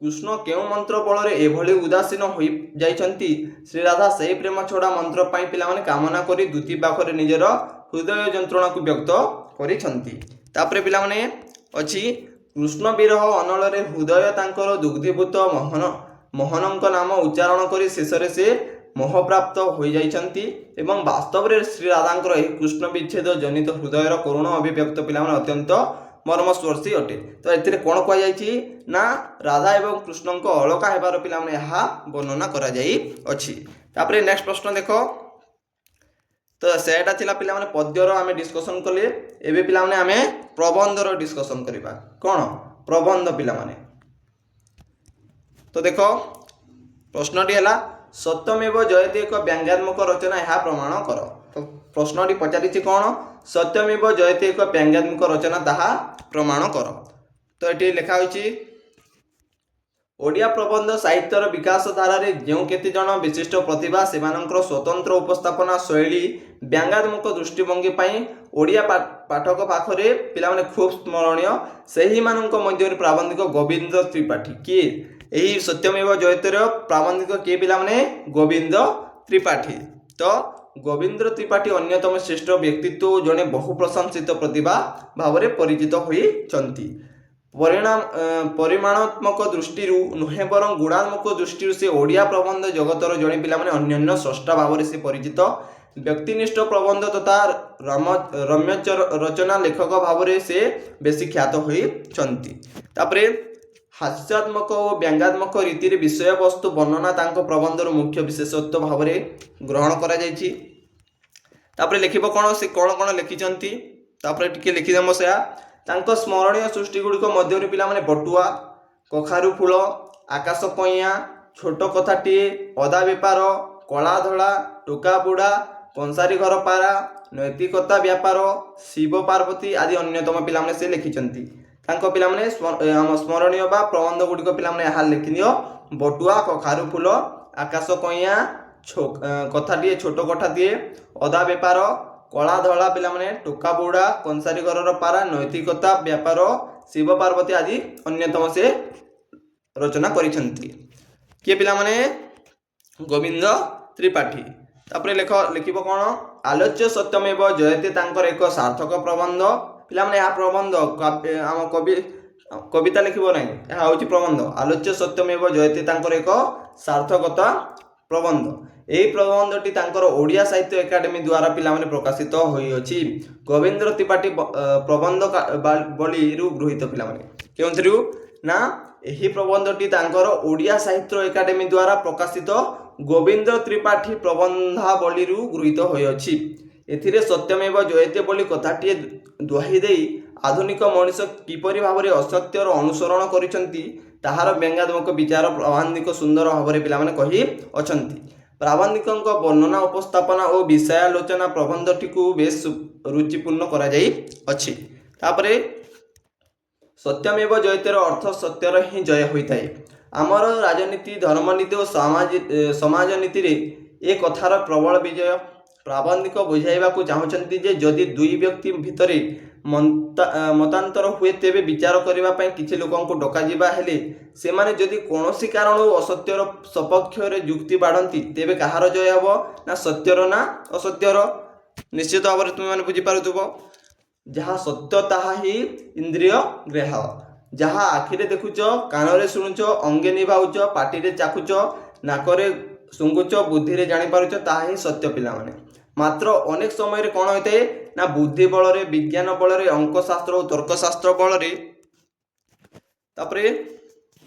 କୃଷ୍ଣ କେଉଁ ମନ୍ତ୍ର ବଳରେ ଏଭଳି ଉଦାସୀନ ହୋଇଯାଇଛନ୍ତି? ଶ୍ରୀରାଧା ସେହି ପ୍ରେମ ଛଡ଼ା ମନ୍ତ୍ର ପାଇଁ ପିଲାମାନେ କାମନା କରି ଦୂତି ପାଖରେ ନିଜର ହୃଦୟ ଯନ୍ତ୍ରଣାକୁ ବ୍ୟକ୍ତ କରିଛନ୍ତି। ତାପରେ ପିଲାମାନେ ଅଛି, କୃଷ୍ଣ ବିରହ ଅନଳରେ ହୃଦୟ ତାଙ୍କର ଦୁଗ୍ଧୀଭୂତ ମୋହନଙ୍କ ନାମ ଉଚ୍ଚାରଣ କରି ଶେଷରେ ସେ ମୋହପ୍ରାପ୍ତ ହୋଇଯାଇଛନ୍ତି ଏବଂ ବାସ୍ତବରେ ଶ୍ରୀରାଧାଙ୍କର ଏହି କୃଷ୍ଣ ବିଚ୍ଛେଦ ଜନିତ ହୃଦୟର କରୁଣ ଅଭିବ୍ୟକ୍ତ ପିଲାମାନେ ଅତ୍ୟନ୍ତ ମର୍ମସ୍ପର୍ଶୀ ଅଟେ। ତ ଏଥିରେ କ'ଣ କୁହାଯାଇଛି? ନା ରାଧା ଏବଂ କୃଷ୍ଣଙ୍କ ଅଳକା ହେବାର ପିଲାମାନେ ଏହା ବର୍ଣ୍ଣନା କରାଯାଇଅଛି। ତାପରେ ନେକ୍ସଟ ପ୍ରଶ୍ନ ଦେଖ, ତ ସେଇଟା ଥିଲା ପିଲାମାନେ ପଦ୍ୟର ଆମେ ଡିସ୍କସନ୍ କଲେ। ଏବେ ପିଲାମାନେ ଆମେ ପ୍ରବନ୍ଧର ଡିସ୍କସନ୍ କରିବା। କ'ଣ? ପ୍ରବନ୍ଧ ପିଲାମାନେ। ତ ଦେଖ, ପ୍ରଶ୍ନଟି ହେଲା, ସତ୍ୟମେବ ଜୟତେ ଏକ ବ୍ୟଙ୍ଗାତ୍ମକ ରଚନା, ଏହା ପ୍ରମାଣ କର। ତ ପ୍ରଶ୍ନଟି ପଚାରିଛି କ'ଣ? ସତ୍ୟମେବ ଜୟତେ ଏକ ବ୍ୟଙ୍ଗାତ୍ମକ ରଚନା, ତାହା ପ୍ରମାଣ କର। ତ ଏଠି ଲେଖା ହୋଇଛି, ଓଡ଼ିଆ ପ୍ରବନ୍ଧ ସାହିତ୍ୟର ବିକାଶ ଧାରାରେ ଯେଉଁ କେତେ ଜଣ ବିଶିଷ୍ଟ ପ୍ରତିଭା, ସେମାନଙ୍କର ସ୍ୱତନ୍ତ୍ର ଉପସ୍ଥାପନା ଶୈଳୀ, ବ୍ୟଙ୍ଗାତ୍ମକ ଦୃଷ୍ଟିଭଙ୍ଗୀ ପାଇଁ ଓଡ଼ିଆ ପାଠକ ପାଖରେ ପିଲାମାନେ ଖୁବ୍ ସ୍ମରଣୀୟ। ସେହିମାନଙ୍କ ମଧ୍ୟରୁ ପ୍ରାବନ୍ଧିକ ଗୋବିନ୍ଦ ତ୍ରିପାଠୀ। କିଏ? ଏହି ସତ୍ୟମେବ ଜୟତେର ପ୍ରାବନ୍ଧିକ କିଏ ପିଲାମାନେ? ଗୋବିନ୍ଦ ତ୍ରିପାଠୀ। ତ ଗୋବିନ୍ଦ ତ୍ରିପାଠୀ ଅନ୍ୟତମ ଶ୍ରେଷ୍ଠ ବ୍ୟକ୍ତିତ୍ୱ ଓ ଜଣେ ବହୁ ପ୍ରଶଂସିତ ପ୍ରତିଭା ଭାବରେ ପରିଚିତ ହୋଇଛନ୍ତି। ପରିମାଣାତ୍ମକ ଦୃଷ୍ଟିରୁ ନୁହେଁ ବରଂ ଗୁଣାତ୍ମକ ଦୃଷ୍ଟିରୁ ସେ ଓଡ଼ିଆ ପ୍ରବନ୍ଧ ଜଗତର ଜଣେ ପିଲାମାନେ ଅନ୍ୟାନ୍ୟ ସ୍ରଷ୍ଟା ଭାବରେ ସେ ପରିଚିତ। ବ୍ୟକ୍ତିନିଷ୍ଠ ପ୍ରବନ୍ଧ ତଥା ରମ୍ୟ ରଚନା ଲେଖକ ଭାବରେ ସେ ବେଶୀ ଖ୍ୟାତ ହୋଇଛନ୍ତି। ତାପରେ ହାସ୍ୟାତ୍ମକ ଓ ବ୍ୟଙ୍ଗାତ୍ମକ ରୀତିରେ ବିଷୟବସ୍ତୁ ବର୍ଣ୍ଣନା ତାଙ୍କ ପ୍ରବନ୍ଧର ମୁଖ୍ୟ ବିଶେଷତ୍ୱ ଭାବରେ ଗ୍ରହଣ କରାଯାଇଛି। ତାପରେ ଲେଖିବ କ'ଣ, ସେ କ'ଣ କ'ଣ ଲେଖିଛନ୍ତି ତାପରେ ଟିକେ ଲେଖିଦେବ ସେୟା। ତାଙ୍କ ସ୍ମରଣୀୟ ସୃଷ୍ଟି ଗୁଡ଼ିକ ମଧ୍ୟରୁ ପିଲାମାନେ ବଟୁଆ, କଖାରୁ ଫୁଲ, ଆକାଶ କଇଁଆ, ଛୋଟ କଥାଟିଏ, ଅଦା ବେପାର, କଳା ଧଳା, ଟୋକା ବୁଢ଼ା, କଂସାରୀ ଘର ପାରା, ନୈତିକତା ବ୍ୟାପାର, ଶିବ ପାର୍ବତୀ ଆଦି ଅନ୍ୟତମ ପିଲାମାନେ ସେ ଲେଖିଛନ୍ତି। ତାଙ୍କ ପିଲାମାନେ ଆମ ସ୍ମରଣୀୟ ବା ପ୍ରବନ୍ଧ ଗୁଡ଼ିକ ପିଲାମାନେ ଏହା ଲେଖିଦିଅ। ବଟୁଆ, କଖାରୁ ଫୁଲ, ଆକାଶ କଇଁଆ, କଥାଟିଏ, ଛୋଟ କଥାଟିଏ, ଅଦା ବେପାର, କଳା ଧଳା ପିଲାମାନେ, ଟୋକା ବୁଢ଼ା, କଂସାରୀ ଘରର ପାରା, ନୈତିକତା ବ୍ୟାପାର, ଶିବ ପାର୍ବତୀ ଆଦି ଅନ୍ୟତମ ସେ ରଚନା କରିଛନ୍ତି। କିଏ ପିଲାମାନେ? ଗୋବିନ୍ଦ ତ୍ରିପାଠୀ। ତାପରେ ଲେଖିବ କ'ଣ, ଆଲୋଚ୍ୟ ସତ୍ୟମେବ ଜୟତେ ତାଙ୍କର ଏକ ସାର୍ଥକ ପ୍ରବନ୍ଧ। ପିଲାମାନେ ଏହା ପ୍ରବନ୍ଧ, ଆମ କବିତା ଲେଖିବ ନାହିଁ, ଏହା ହେଉଛି ପ୍ରବନ୍ଧ। ଆଲୋଚ୍ୟ ସତ୍ୟମେବ ଜୟତେ ତାଙ୍କର ଏକ ସାର୍ଥକତା ପ୍ରବନ୍ଧ। ଏହି ପ୍ରବନ୍ଧଟି ତାଙ୍କର ଓଡ଼ିଆ ସାହିତ୍ୟ ଏକାଡେମୀ ଦ୍ୱାରା ପିଲାମାନେ ପ୍ରକାଶିତ ହୋଇଅଛି। ଗୋବିନ୍ଦ ତ୍ରିପାଠୀ ପ୍ରବନ୍ଧ ବଳିରୁ ଗୃହୀତ ପିଲାମାନେ। କେଉଁଥିରୁ ନା ଏହି ପ୍ରବନ୍ଧଟି ତାଙ୍କର ଓଡ଼ିଆ ସାହିତ୍ୟ ଏକାଡେମୀ ଦ୍ୱାରା ପ୍ରକାଶିତ ଗୋବିନ୍ଦ ତ୍ରିପାଠୀ ପ୍ରବନ୍ଧାବଳୀରୁ ଗୃହୀତ ହୋଇଅଛି। ଏଥିରେ ସତ୍ୟମେବ ଜୟତେ ବୋଲି କଥାଟିଏ ଦୋହାଇ ଦେଇ ଆଧୁନିକ ମଣିଷ କିପରି ଭାବରେ ଅସତ୍ୟର ଅନୁସରଣ କରିଛନ୍ତି ତାହାର ବ୍ୟଙ୍ଗାତ୍ମକ ବିଚାର ପ୍ରାବନ୍ଧିକ ସୁନ୍ଦର ଭାବରେ ପିଲାମାନେ କହି ଅଛନ୍ତି। ପ୍ରାବନ୍ଧିକଙ୍କ ବର୍ଣ୍ଣନା, ଉପସ୍ଥାପନା ଓ ବିଷୟାଲୋଚନା ପ୍ରବନ୍ଧଟିକୁ ବେଶ ରୁଚିପୂର୍ଣ୍ଣ କରାଯାଇଅଛି। ତାପରେ ସତ୍ୟମେବ ଜୟତେର ଅର୍ଥ ସତ୍ୟର ହିଁ ଜୟ ହୋଇଥାଏ। ଆମର ରାଜନୀତି, ଧର୍ମନୀତି ଓ ସମାଜନୀତିରେ ଏ କଥାର ପ୍ରବଳ ବିଜୟ। ପ୍ରାବନ୍ଧିକ ବୁଝାଇବାକୁ ଚାହୁଁଛନ୍ତି ଯେ ଯଦି ଦୁଇ ବ୍ୟକ୍ତି ଭିତରେ ମତାନ୍ତର ହୁଏ ତେବେ ବିଚାର କରିବା ପାଇଁ କିଛି ଲୋକଙ୍କୁ ଡକାଯିବା ହେଲେ ସେମାନେ ଯଦି କୌଣସି କାରଣରୁ ଅସତ୍ୟର ସପକ୍ଷରେ ଯୁକ୍ତି ବାଢ଼ନ୍ତି ତେବେ କାହାର ଜୟ ହେବ? ନା ସତ୍ୟର ନା ଅସତ୍ୟର? ନିଶ୍ଚିତ ଭାବରେ ତୁମେମାନେ ବୁଝିପାରୁଥିବ। ଯାହା ସତ୍ୟ ତାହା ହିଁ ଇନ୍ଦ୍ରିୟ ଗ୍ରାହ୍ୟ। ଯାହା ଆଖିରେ ଦେଖୁଛ, କାନରେ ଶୁଣୁଛ, ଅଙ୍ଗେ ନିଭାଉଛ, ପାଟିରେ ଚାଖୁଛ, ନାକରେ ଶୁଙ୍ଗୁଛ, ବୁଦ୍ଧିରେ ଜାଣିପାରୁଛ ତାହା ହିଁ ସତ୍ୟ ପିଲାମାନେ। ମାତ୍ର ଅନେକ ସମୟରେ କ'ଣ ହୋଇଥାଏ ନା ବୁଦ୍ଧି ବଳରେ, ବିଜ୍ଞାନ ବଳରେ, ଅଙ୍କଶାସ୍ତ୍ର ଓ ତର୍କଶାସ୍ତ୍ର ବଳରେ, ତାପରେ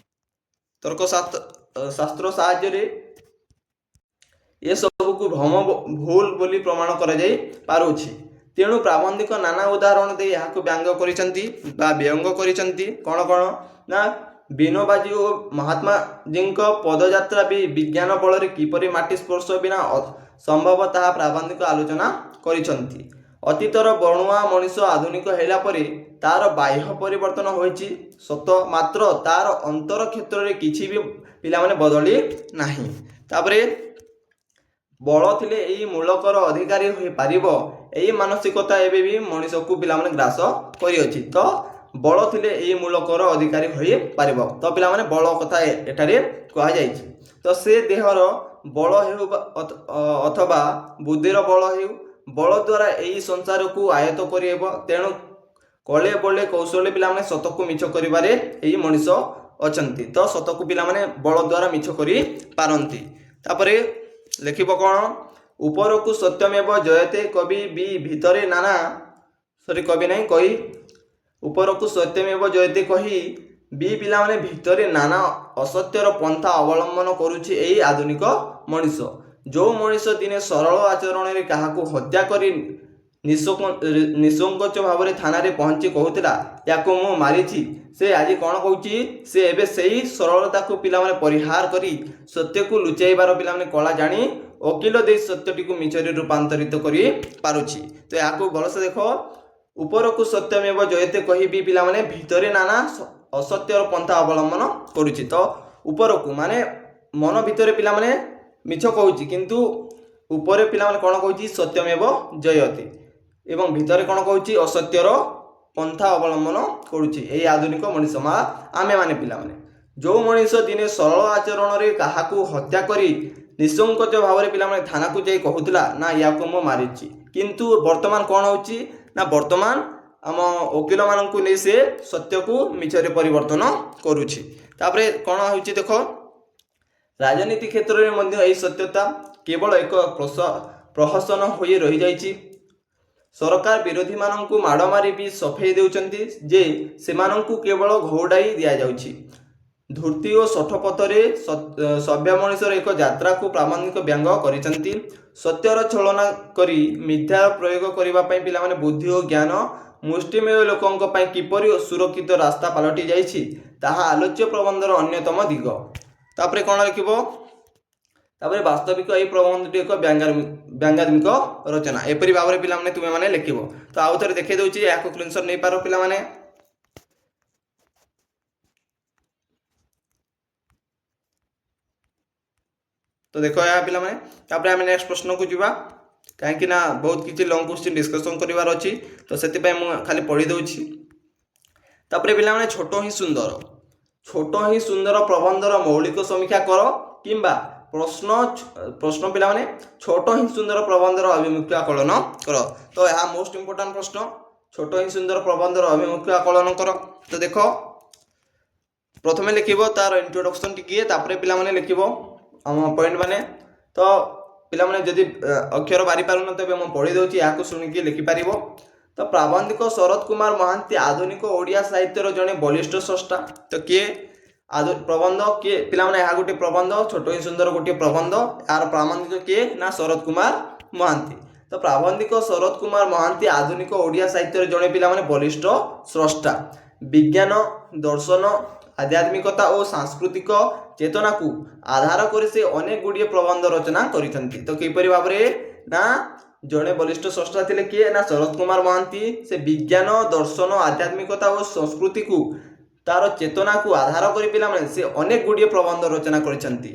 ତର୍କଶାସ୍ତ୍ର ସାହାଯ୍ୟରେ ଏସବୁକୁ ଭ୍ରମ ଭୁଲ ବୋଲି ପ୍ରମାଣ କରାଯାଇ ପାରୁଛି। ତେଣୁ ପ୍ରାବନ୍ଧିକ ନାନା ଉଦାହରଣ ଦେଇ ଏହାକୁ ବ୍ୟଙ୍ଗ କରିଛନ୍ତି ବା ବ୍ୟଙ୍ଗ କରିଛନ୍ତି। କ'ଣ କ'ଣ ନା ବିନୋବାଜୀ ଓ ମହାତ୍ମାଜୀଙ୍କ ପଦଯାତ୍ରା ବି ବିଜ୍ଞାନ ବଳରେ କିପରି ମାଟି ସ୍ପର୍ଶ ବିନା ସମ୍ଭବ ତାହା ପ୍ରାବନ୍ଧିକ ଆଲୋଚନା କରିଛନ୍ତି। ଅତୀତର ବଣୁଆ ମଣିଷ ଆଧୁନିକ ହେଲା ପରେ ତାର ବାହ୍ୟ ପରିବର୍ତ୍ତନ ହୋଇଛି ସତ, ମାତ୍ର ତାର ଅନ୍ତର କ୍ଷେତ୍ରରେ କିଛି ବି ପିଲାମାନେ ବଦଳି ନାହିଁ। ତାପରେ ବଳ ଥିଲେ ଏଇ ମୂଳକର ଅଧିକାରୀ ହୋଇପାରିବ, ଏହି ମାନସିକତା ଏବେ ବି ମଣିଷକୁ ପିଲାମାନେ ଗ୍ରାସ କରିଅଛି। ତ ବଳ ଥିଲେ ଏଇ ମୂଳକର ଅଧିକାରୀ ହୋଇପାରିବ। ତ ପିଲାମାନେ ବଳ କଥା ଏଠାରେ କୁହାଯାଇଛି। ତ ସେ ଦେହର ବଳ ହେଉ ଅଥବା ବୁଦ୍ଧିର ବଳ ହେଉ, ବଳ ଦ୍ୱାରା ଏହି ସଂସାରକୁ ଆୟତ୍ତ କରିହେବ। ତେଣୁ କଳେ ବଳେ କୌଶଳେ ପିଲାମାନେ ସତକୁ ମିଛ କରିବାରେ ଏହି ମଣିଷ ଅଛନ୍ତି। ତ ସତକୁ ପିଲାମାନେ ବଳ ଦ୍ୱାରା ମିଛ କରିପାରନ୍ତି। ତାପରେ ଲେଖିବ କ'ଣ, ଉପରକୁ ସତ୍ୟମେବ ଜୟତେ କବି ବି ଭିତରେ ନାନା କବି ନାହିଁ କହି ଉପରକୁ ସତ୍ୟମେବ ଜୟତେ କହି ବି ପିଲାମାନେ ଭିତରେ ନାନା ଅସତ୍ୟର ପନ୍ଥା ଅବଲମ୍ବନ କରୁଛି ଏହି ଆଧୁନିକ ମଣିଷ। ଯେଉଁ ମଣିଷ ଦିନେ ସରଳ ଆଚରଣରେ କାହାକୁ ହତ୍ୟା କରି ନିଃସଙ୍କୋଚ ଭାବରେ ଥାନାରେ ପହଞ୍ଚି କହୁଥିଲା ୟାକୁ ମୁଁ ମାରିଛି, ସେ ଆଜି କ'ଣ କହୁଛି? ସେ ଏବେ ସେହି ସରଳତାକୁ ପିଲାମାନେ ପରିହାର କରି ସତ୍ୟକୁ ଲୁଚାଇବାର ପିଲାମାନେ କଳା ଜାଣି ଓକିଲ ଦେଇ ସତ୍ୟଟିକୁ ମିଛରେ ରୂପାନ୍ତରିତ କରି ପାରୁଛି। ତ ଏହାକୁ ଭଲସେ ଦେଖ। ଉପରକୁ ସତ୍ୟମେବ ଜୟତେ କହି ବି ପିଲାମାନେ ଭିତରେ ନାନା ଅସତ୍ୟର ପନ୍ଥା ଅବଲମ୍ବନ କରୁଛି। ତ ଉପରକୁ ମାନେ ମନ ଭିତରେ ପିଲାମାନେ ମିଛ କହୁଛି, କିନ୍ତୁ ଉପରେ ପିଲାମାନେ କ'ଣ କହୁଛି? ସତ୍ୟମେବ ଜୟତେ। ଏବଂ ଭିତରେ କ'ଣ କହୁଛି? ଅସତ୍ୟର ପନ୍ଥା ଅବଲମ୍ବନ କରୁଛି ଏହି ଆଧୁନିକ ମଣିଷ ଆମେମାନେ ପିଲାମାନେ। ଯେଉଁ ମଣିଷ ଦିନେ ସରଳ ଆଚରଣରେ କାହାକୁ ହତ୍ୟା କରି ନିଃସଙ୍କୋଚ ଭାବରେ ପିଲାମାନେ ଥାନାକୁ ଯାଇ କହୁଥିଲା ନା ୟାକୁ ମୁଁ ମାରିଛି। କିନ୍ତୁ ବର୍ତ୍ତମାନ କ'ଣ ହେଉଛି ନା ବର୍ତ୍ତମାନ ଆମ ଓକିଲମାନଙ୍କୁ ନେଇ ସେ ସତ୍ୟକୁ ମିଛରେ ପରିବର୍ତ୍ତନ କରୁଛି। ତାପରେ କ'ଣ ହେଉଛି ଦେଖ, ରାଜନୀତି କ୍ଷେତ୍ରରେ ମଧ୍ୟ ଏହି ସତ୍ୟତା କେବଳ ଏକ ପ୍ରହସନ ହୋଇ ରହିଯାଇଛି। ସରକାର ବିରୋଧୀମାନଙ୍କୁ ମାଡ଼ ମାରି ବି ସଫେଇ ଦେଉଛନ୍ତି ଯେ ସେମାନଙ୍କୁ କେବଳ ଘଉଡ଼ାଇ ଦିଆଯାଉଛି। ଧୂର୍ତ୍ତି ଓ ଶଠପଥରେ ସଭ୍ୟ ମଣିଷର ଏକ ଯାତ୍ରାକୁ ପ୍ରାମାଣିକ ବ୍ୟଙ୍ଗ କରିଛନ୍ତି। ସତ୍ୟର ଛଳନା କରି ମିଥ୍ୟାର ପ୍ରୟୋଗ କରିବା ପାଇଁ ପିଲାମାନେ ବୁଦ୍ଧି ଓ ଜ୍ଞାନ ମୁଷ୍ଟିମେୟ ଲୋକଙ୍କ ପାଇଁ କିପରି ସୁରକ୍ଷିତ ରାସ୍ତା ପାଲଟି ଯାଇଛି ତାହା ଆଲୋଚ୍ୟ ପ୍ରବନ୍ଧର ଅନ୍ୟତମ ଦିଗ। ତାପରେ କ'ଣ ଲେଖିବ, ତାପରେ ବାସ୍ତବିକ ଏହି ପ୍ରବନ୍ଧଟି ଏକ ବ୍ୟଙ୍ଗାତ୍ମକ ରଚନା। ଏପରି ଭାବରେ ପିଲାମାନେ ତୁମେମାନେ ଲେଖିବ। ତ ଆଉ ଥରେ ଦେଖାଇ ଦେଉଛି, ଏହାକୁ ସ୍କ୍ରିନଶଟ୍ ନେଇପାର ପିଲାମାନେ। तो देख या पिलाମାନେ तापर आम नेक्स्ट प्रश्न को जीवा कहीं ना बहुत किसी लंग क्वेश्चन डिस्कसन करार अच्छी तो से खाली पढ़ी दूसरी। तापर पिलाମାନେ छोट ही सुंदर प्रबंधर मौलिक समीक्षा कर किंबा प्रश्न पिलाମାନେ छोट ही सुंदर प्रबंधर अभिमुख्य आकलन कर। तो यह मोस्ट इंपोर्टेंट प्रश्न, छोट ही सुंदर प्रबंधर अभिमुख्य आकलन कर। तो देख प्रथम लिखिब तार इंट्रोडक्शन टिके, तापर पिलाମାନେ लिखिब आम पॉइंट माने। तो पिलाମାନେ जदि अक्षर बारी पारुन तेज मुझे पढ़ी दूसरी, यहाँ शुणिकी लिखिपार। तो प्राबंधिक शरद कुमार महांती आधुनिक ओडिया साहित्यर जड़े बलिष्ठ स्रष्टा। तो किए प्रबंध किए पिलाମାନେ, यहाँ गोटे प्रबंध छोट ही सुंदर गोटे प्रबंध, यार प्राबंधिक किए ना शरद कुमार महांती। तो प्राबंधिक शरद कुमार महांती आधुनिक ओडिया साहित्यर जड़े पिलाମାନେ बलिष्ठ स्रष्टा। विज्ञान दर्शन आध्यात्मिकता और सांस्कृतिक चेतना को आधार कर से अनेक गुड़िए प्रबंध रचना करते। तो किपरि भाव ना जड़े बलिष्ठ स्रष्टा थे किए ना शरद कुमार महांती। से विज्ञान दर्शन आध्यात्मिकता और संस्कृति को तार चेतना को आधार कर पिलाମାନେ से अनेक गुड़िए प्रबंध रचना करछंती।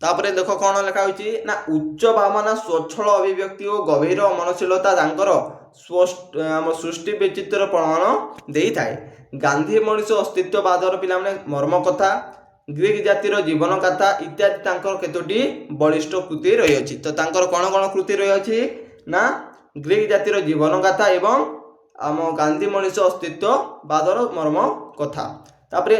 तापरे देखो कौन लिखा होची ना उच्च भावना स्वच्छल अभिव्यक्ति और गभीर मनशीलता तांकर सृष्टि विचित्र प्रमाण देई थाए। गांधी मनीष अस्तित्ववादर पिलाମାନେ मर्म कथा, ग्रीक जातिर जीवन कथा इत्यादि तांकर केतोटी बलिष्ठ कृति रही अछि। तो तांकर कौन कौन कृति रही अछि ना ग्रीक जातिर जीवन गाथा एवं आम गांधी मनीष अस्तित्ववादर मर्म कथा। तापरे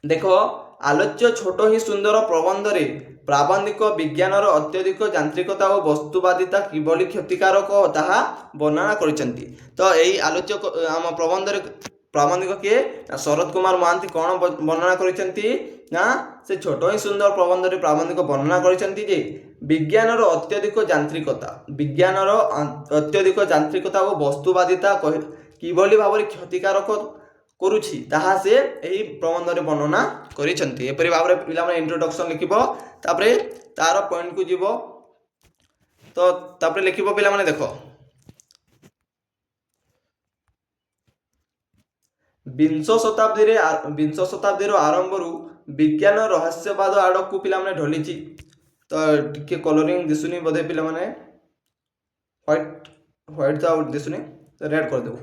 देखो आलोच्य छोट ही सुंदर प्रबंध रे प्राबंधिक विज्ञानर अत्यधिक यांत्रिकता और वस्तुवादिता किभली क्षतिकारक ताहा वर्णना करिसेंती। तो यही आलोच्य आम प्रबंध रे प्राबंधिक किए शरद कुमार महांती कौन वर्णना करिसेंती ना से छोट ही सुंदर प्रबंध रे प्राबंधिक वर्णना करिसेंती जे विज्ञानर अत्यधिक यांत्रिकता और वस्तुवादिता किभली भाव क्षतिकारक करुछि ताहा से एही प्रबंध रे वर्णना करिसेंती। एपरि भाव रे पिलाମାନେ इंट्रोडक्शन लिखिबो, तापरे तार पॉइंट को जीवो। तो तापरे लिखिबो पिलाମାନେ देखो विंश शताब्दी आरंभ विज्ञान रहस्यवाद आड़ को पिलाମାନେ ढलिछि। तो टिके कलरिंग दिसुनी बोधे पिलाମାନେ व्हाइट तो दिसुनी, तो रेड कर देबो।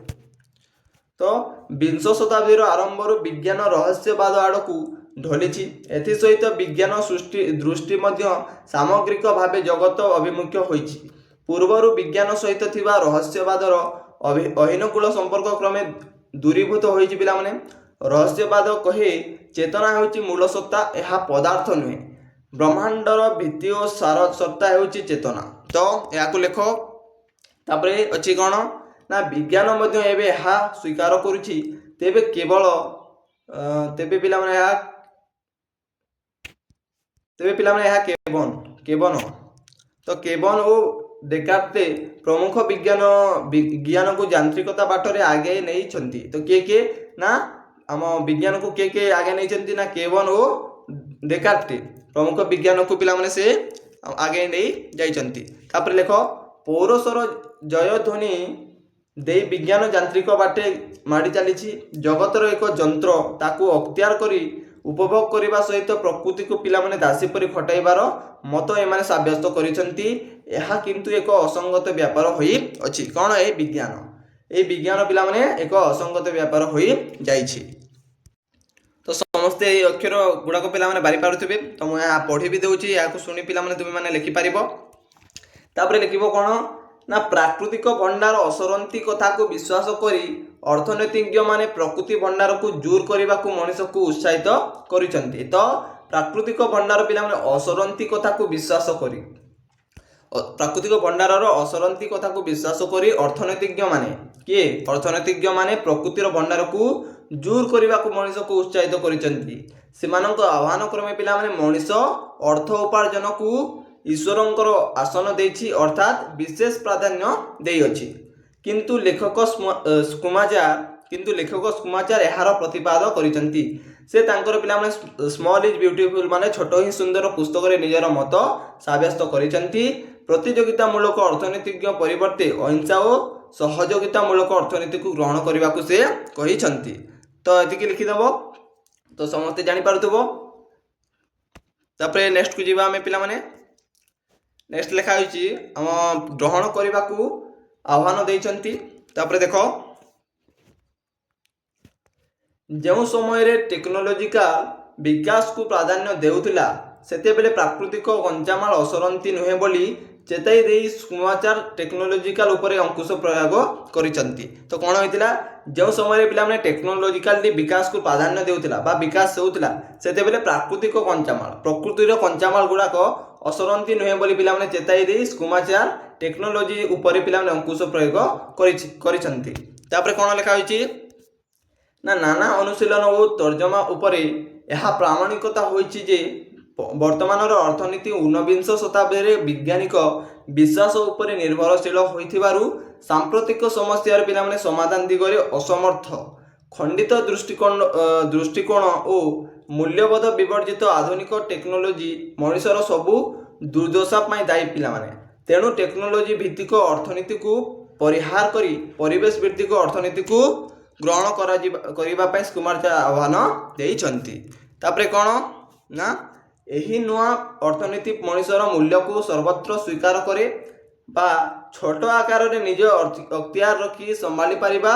तो विंश शताब्दी आरंभ विज्ञान रहस्यवाद आड़ को ढलिछि। एथि सहित विज्ञान दृष्टि मध्य सामग्रिक भाव जगत अभिमुख्य होइछि। पूर्वरु विज्ञान सहित थिबा रहस्यवादर अहिनकूल संपर्क क्रमे दूरीभूत होइछि पिलाମାନେ। रहस्यवाद कहे चेतना होइछि मूल सत्ता, यह पदार्थ नुहे। ब्रह्मांडर भित्ति और सार सत्ता होइछि चेतना। तो या लेख। तापरे अछि कोन ना विज्ञान मध्य एबे यह स्वीकार करुछि तेबे केवल तेबे पिलाମାନେ यह केवल तो केवल ओ डेकार्ते प्रमुख विज्ञान को यांत्रिकता बाटरे आगे नहीं छंती। तो किए ना आम विज्ञान को किए आगे नहीं छंती ना केवल ओ डेकार्ते प्रमुख विज्ञान को पिलाମାନେ से आगे नहीं जाइछंती। तापर लेख पौरसर जयध्वनि दे विज्ञान यांत्रिक बाटे माड़ी चली जगतर एक जंत्र ताकू अख्तियार करी उपभोग करने सहित प्रकृति को पिलाମାନେ दासी परी खटाइबार मत एमाने साब्यस्त करिसेंती। यह किंतु एक असंगत व्यापार होई अछि। कौन ए विज्ञान पिलाମାନେ एक असंगत व्यापार होई जाइछि। तो ସମସ୍ତେ ଏଇ ଅକ୍ଷର ଗୁଡ଼ାକ ପିଲାମାନେ ବାରି ପାରୁଥିବେ। ତ ମୁଁ ଏହା ପଢ଼ି ବି ଦେଉଛି, ଏହାକୁ ଶୁଣି ପିଲାମାନେ ତୁମେମାନେ ଲେଖିପାରିବ। ତାପରେ ଲେଖିବ କ'ଣ ନା ପ୍ରାକୃତିକ ଭଣ୍ଡାର ଅସରନ୍ତି କଥାକୁ ବିଶ୍ୱାସ କରି ଅର୍ଥନୀତିଜ୍ଞମାନେ ପ୍ରକୃତି ଭଣ୍ଡାରକୁ ଜୋର କରିବାକୁ ମଣିଷକୁ ଉତ୍ସାହିତ କରିଛନ୍ତି। ତ ପ୍ରାକୃତିକ ଭଣ୍ଡାର ପିଲାମାନେ ଅସରନ୍ତି କଥାକୁ ବିଶ୍ୱାସ କରି, ପ୍ରାକୃତିକ ଭଣ୍ଡାରର ଅସରନ୍ତି କଥାକୁ ବିଶ୍ୱାସ କରି ଅର୍ଥନୀତିଜ୍ଞମାନେ କିଏ? ଅର୍ଥନୀତିଜ୍ଞମାନେ ପ୍ରକୃତିର ଭଣ୍ଡାରକୁ ଜୋର କରିବାକୁ ମଣିଷକୁ ଉତ୍ସାହିତ କରିଛନ୍ତି। ସେମାନଙ୍କ ଆହ୍ୱାନ କ୍ରମେ ପିଲାମାନେ ମଣିଷ ଅର୍ଥ ଉପାର୍ଜନକୁ ଈଶ୍ୱରଙ୍କର ଆସନ ଦେଇଛି, ଅର୍ଥାତ୍ ବିଶେଷ ପ୍ରାଧାନ୍ୟ ଦେଇଅଛି। କିନ୍ତୁ ଲେଖକ ସ୍କୁମାଚାର ଏହାର ପ୍ରତିବାଦ କରିଛନ୍ତି। ସେ ତାଙ୍କର ପିଲାମାନେ ସ୍ମଲ୍ ଇଜ୍ ବ୍ୟୁଟିଫୁଲ୍ ମାନେ ଛୋଟ ହିଁ ସୁନ୍ଦର ପୁସ୍ତକରେ ନିଜର ମତ ସାବ୍ୟସ୍ତ କରିଛନ୍ତି। ପ୍ରତିଯୋଗିତାମୂଳକ ଅର୍ଥନୀତିଜ୍ଞ ପରିବର୍ତ୍ତେ ଅହିଂସା ଓ ସହଯୋଗିତାମୂଳକ ଅର୍ଥନୀତିକୁ ଗ୍ରହଣ କରିବାକୁ ସେ କହିଛନ୍ତି। ତ ଏତିକି ଲେଖିଦେବ, ତ ସମସ୍ତେ ଜାଣିପାରୁଥିବ। ତାପରେ ନେକ୍ସଟକୁ ଯିବା ଆମେ ପିଲାମାନେ। ନେକ୍ସଟ ଲେଖା ହେଉଛି ଆମ ଗ୍ରହଣ କରିବାକୁ ଆହ୍ୱାନ ଦେଇଛନ୍ତି। ତାପରେ ଦେଖ, ଯେଉଁ ସମୟରେ ଟେକ୍ନୋଲୋଜିକାଲ ବିକାଶକୁ ପ୍ରାଧାନ୍ୟ ଦେଉଥିଲା ସେତେବେଳେ ପ୍ରାକୃତିକ କଞ୍ଚାମାଲ ଅସରନ୍ତି ନୁହେଁ ବୋଲି ଚେତାଇ ଦେଇ ସ୍କୁମାଚାର ଟେକ୍ନୋଲୋଜିକାଲ ଉପରେ ଅଙ୍କୁଶ ପ୍ରୟୋଗ କରିଛନ୍ତି। ତ କ'ଣ ହୋଇଥିଲା? ଯେଉଁ ସମୟରେ ପିଲାମାନେ ଟେକ୍ନୋଲୋଜିକାଲି ବିକାଶକୁ ପ୍ରାଧାନ୍ୟ ଦେଉଥିଲା ବା ବିକାଶ ହେଉଥିଲା ସେତେବେଳେ ପ୍ରାକୃତିକ କଞ୍ଚାମାଲ, ପ୍ରକୃତିର କଞ୍ଚାମାଲ ଗୁଡ଼ାକ ଅସରନ୍ତି ନୁହେଁ ବୋଲି ପିଲାମାନେ ଚେତାଇ ଦେଇ ସ୍କୁମାଚାର ଟେକ୍ନୋଲୋଜି ଉପରେ ପିଲାମାନେ ଅଙ୍କୁଶ ପ୍ରୟୋଗ କରିଛନ୍ତି। ତାପରେ କ'ଣ ଲେଖା ହୋଇଛି ନା ନାନା ଅନୁଶୀଳନ ଓ ତର୍ଜମା ଉପରେ ଏହା ପ୍ରାମାଣିକତା ହୋଇଛି ଯେ ବର୍ତ୍ତମାନର ଅର୍ଥନୀତି ଊନବିଂଶ ଶତାବ୍ଦୀରେ ବୈଜ୍ଞାନିକ ବିଶ୍ୱାସ ଉପରେ ନିର୍ଭରଶୀଳ ହୋଇଥିବାରୁ ସାମ୍ପ୍ରତିକ ସମସ୍ୟାର ପିଲାମାନେ ସମାଧାନ ଦିଗରେ ଅସମର୍ଥ। ଖଣ୍ଡିତ ଦୃଷ୍ଟିକୋଣ ଓ ମୂଲ୍ୟବୋଧ ବିବର୍ଜିତ ଆଧୁନିକ ଟେକ୍ନୋଲୋଜି ମଣିଷର ସବୁ ଦୁର୍ଦ୍ଦଶା ପାଇଁ ଦାୟୀ ପିଲାମାନେ। ତେଣୁ ଟେକ୍ନୋଲୋଜି ଭିତ୍ତିକ ଅର୍ଥନୀତିକୁ ପରିହାର କରି ପରିବେଶ ଭିତ୍ତିକ ଅର୍ଥନୀତିକୁ ଗ୍ରହଣ କରିବା ପାଇଁ ସ୍କୁମାଚାର ଆହ୍ୱାନ ଦେଇଛନ୍ତି। ତାପରେ କ'ଣ ନା ଏହି ନୂଆ ଅର୍ଥନୀତି ମଣିଷର ମୂଲ୍ୟକୁ ସର୍ବତ୍ର ସ୍ୱୀକାର କରେ ବା ଛୋଟ ଆକାରରେ ନିଜ ଅକ୍ତିଆର ରଖି ସମ୍ଭାଳି ପାରିବା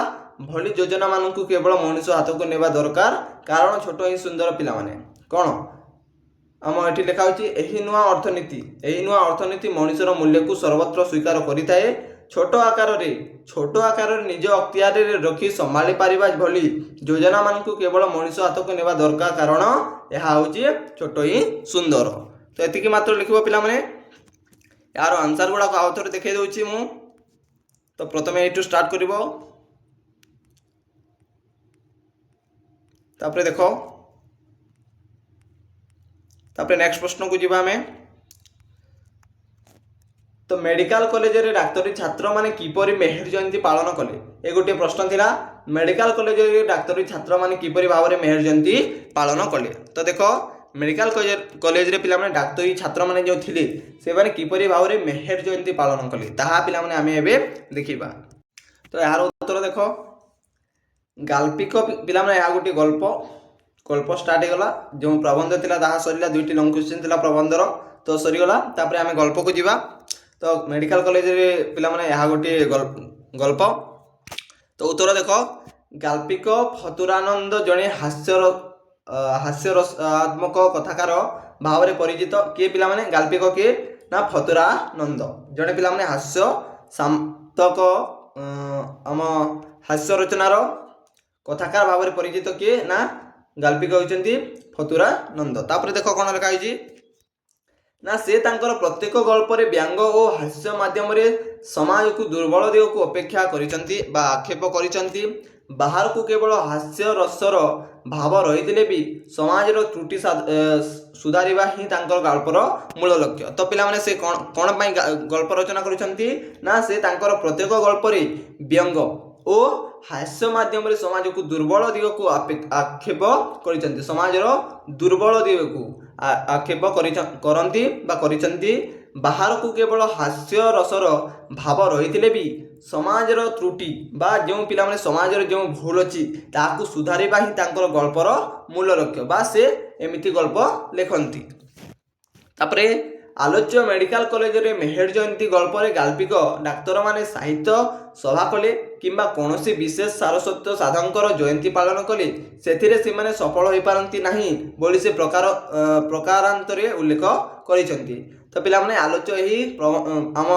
ଭଳି ଯୋଜନାମାନଙ୍କୁ କେବଳ ମଣିଷ ହାତକୁ ନେବା ଦରକାର, କାରଣ ଛୋଟ ହିଁ ସୁନ୍ଦର ପିଲାମାନେ। କ'ଣ ଆମ ଏଠି ଲେଖା ହେଉଛି ଏହି ନୂଆ ଅର୍ଥନୀତି ମଣିଷର ମୂଲ୍ୟକୁ ସର୍ବତ୍ର ସ୍ୱୀକାର କରିଥାଏ, ଛୋଟ ଆକାରରେ ନିଜ ଅକ୍ତିଆରରେ ରଖି ସମ୍ଭାଳି ପାରିବା ଭଳି ଯୋଜନାମାନଙ୍କୁ କେବଳ ମଣିଷ ହାତକୁ ନେବା ଦରକାର, କାରଣ ଏହା ହେଉଛି ଛୋଟ ହିଁ ସୁନ୍ଦର। ତ ଏତିକି ମାତ୍ର ଲେଖିବ ପିଲାମାନେ। ଏହାର ଆନ୍ସର ଗୁଡ଼ାକ ଆଉ ଥରେ ଦେଖାଇ ଦେଉଛି ମୁଁ। ତ ପ୍ରଥମେ ଏଇଠୁ ଷ୍ଟାର୍ଟ କରିବ। ତାପରେ ଦେଖ, ତାପରେ ନେକ୍ସଟ ପ୍ରଶ୍ନକୁ ଯିବା ଆମେ। ତ ମେଡିକାଲ କଲେଜରେ ଡାକ୍ତରୀ ଛାତ୍ରମାନେ କିପରି ମେହେର ଜୟନ୍ତୀ ପାଳନ କଲେ? ଏ ଗୋଟିଏ ପ୍ରଶ୍ନ ଥିଲା। ମେଡିକାଲ କଲେଜରେ ଡାକ୍ତରୀ ଛାତ୍ରମାନେ କିପରି ଭାବରେ ମେହେର ଜୟନ୍ତୀ ପାଳନ କଲେ? ତ ଦେଖ, ମେଡିକାଲ କଲେଜରେ ପିଲାମାନେ ଡାକ୍ତରୀ ଛାତ୍ରମାନେ ଯେଉଁ ଥିଲେ ସେମାନେ କିପରି ଭାବରେ ମେହେର ଜୟନ୍ତୀ ପାଳନ କଲେ ତାହା ପିଲାମାନେ ଆମେ ଏବେ ଦେଖିବା। ତ ଏହାର ଉତ୍ତର ଦେଖ, ଗାଳ୍ପିକ ପିଲାମାନେ ଏହା ଗୋଟିଏ ଗଳ୍ପ ଷ୍ଟାର୍ଟ ହେଇଗଲା। ଯେଉଁ ପ୍ରବନ୍ଧ ଥିଲା ତାହା ସରିଲା, 2ଟି ଲଙ୍ଗ କ୍ୱେଶ୍ଚିନ୍ ଥିଲା ପ୍ରବନ୍ଧର, ତ ସରିଗଲା। ତାପରେ ଆମେ ଗଳ୍ପକୁ ଯିବା। ତ ମେଡିକାଲ କଲେଜରେ ପିଲାମାନେ ଏହା ଗୋଟିଏ ଗଳ୍ପ। ତ ଉତ୍ତର ଦେଖ, ଗାଳ୍ପିକ ଫତୁରାନନ୍ଦ ଜଣେ ହାସ୍ୟରସାତ୍ମକ କଥାକାର ଭାବରେ ପରିଚିତ। କିଏ ପିଲାମାନେ? ଗାଳ୍ପିକ କିଏ ନା ଫତୁରାନନ୍ଦ, ଜଣେ ପିଲାମାନେ ହାସ୍ୟ ସାନ୍ତକ ଆମ ହାସ୍ୟ ରଚନାର କଥାକାର ଭାବରେ ପରିଚିତ କିଏ ନା ଗାଳ୍ପିକ ହେଉଛନ୍ତି ଫତୁରାନନ୍ଦ। ତାପରେ ଦେଖ କ'ଣ ଲେଖା ହେଇଛି ନା ସେ ତାଙ୍କର ପ୍ରତ୍ୟେକ ଗଳ୍ପରେ ବ୍ୟଙ୍ଗ ଓ ହାସ୍ୟ ମାଧ୍ୟମରେ ସମାଜକୁ ଦୁର୍ବଳ ଦିଗକୁ ଅପେକ୍ଷା କରିଛନ୍ତି ବା ଆକ୍ଷେପ କରିଛନ୍ତି। ବାହାରକୁ କେବଳ ହାସ୍ୟ ରସର ଭାବ ରହିଥିଲେ ବି ସମାଜର ତ୍ରୁଟି ସୁଧାରିବା ହିଁ ତାଙ୍କର ଗଳ୍ପର ମୂଳ ଲକ୍ଷ୍ୟ। ତ ପିଲାମାନେ ସେ କ'ଣ ପାଇଁ ଗଳ୍ପ ରଚନା କରିଛନ୍ତି ନା ସେ ତାଙ୍କର ପ୍ରତ୍ୟେକ ଗଳ୍ପରେ ବ୍ୟଙ୍ଗ ଓ ହାସ୍ୟ ମାଧ୍ୟମରେ ସମାଜକୁ ଦୁର୍ବଳ ଦିଗକୁ ଆକ୍ଷେପ କରିଛନ୍ତି, ସମାଜର ଦୁର୍ବଳ ଦିଗକୁ ଆକ୍ଷେପ କରିଛନ୍ତି। ବାହାରକୁ କେବଳ ହାସ୍ୟ ରସର ଭାବ ରହିଥିଲେ ବି ସମାଜର ତ୍ରୁଟି ବା ଯେଉଁ ପିଲାମାନେ ସମାଜର ଯେଉଁ ଭୁଲ ଅଛି ତାହାକୁ ସୁଧାରିବା ହିଁ ତାଙ୍କର ଗଳ୍ପର ମୂଳ ଲକ୍ଷ୍ୟ ବା ସେ ଏମିତି ଗଳ୍ପ ଲେଖନ୍ତି। ତାପରେ ଆଲୋଚ୍ୟ ମେଡିକାଲ କଲେଜରେ ମେହେର ଜୟନ୍ତୀ ଗଳ୍ପରେ ଗାଳ୍ପିକ ଡାକ୍ତରମାନେ ସାହିତ୍ୟ ସଭା କଲେ କିମ୍ବା କୌଣସି ବିଶେଷ ସାରସ୍ୱତ ସାଧକଙ୍କର ଜୟନ୍ତୀ ପାଳନ କଲେ ସେଥିରେ ସେମାନେ ସଫଳ ହୋଇପାରନ୍ତି ନାହିଁ ବୋଲି ସେ ପ୍ରକାରାନ୍ତରେ ଉଲ୍ଲେଖ କରିଛନ୍ତି। ତ ପିଲାମାନେ ଆଲୋଚ୍ୟ ଏହି ଆମ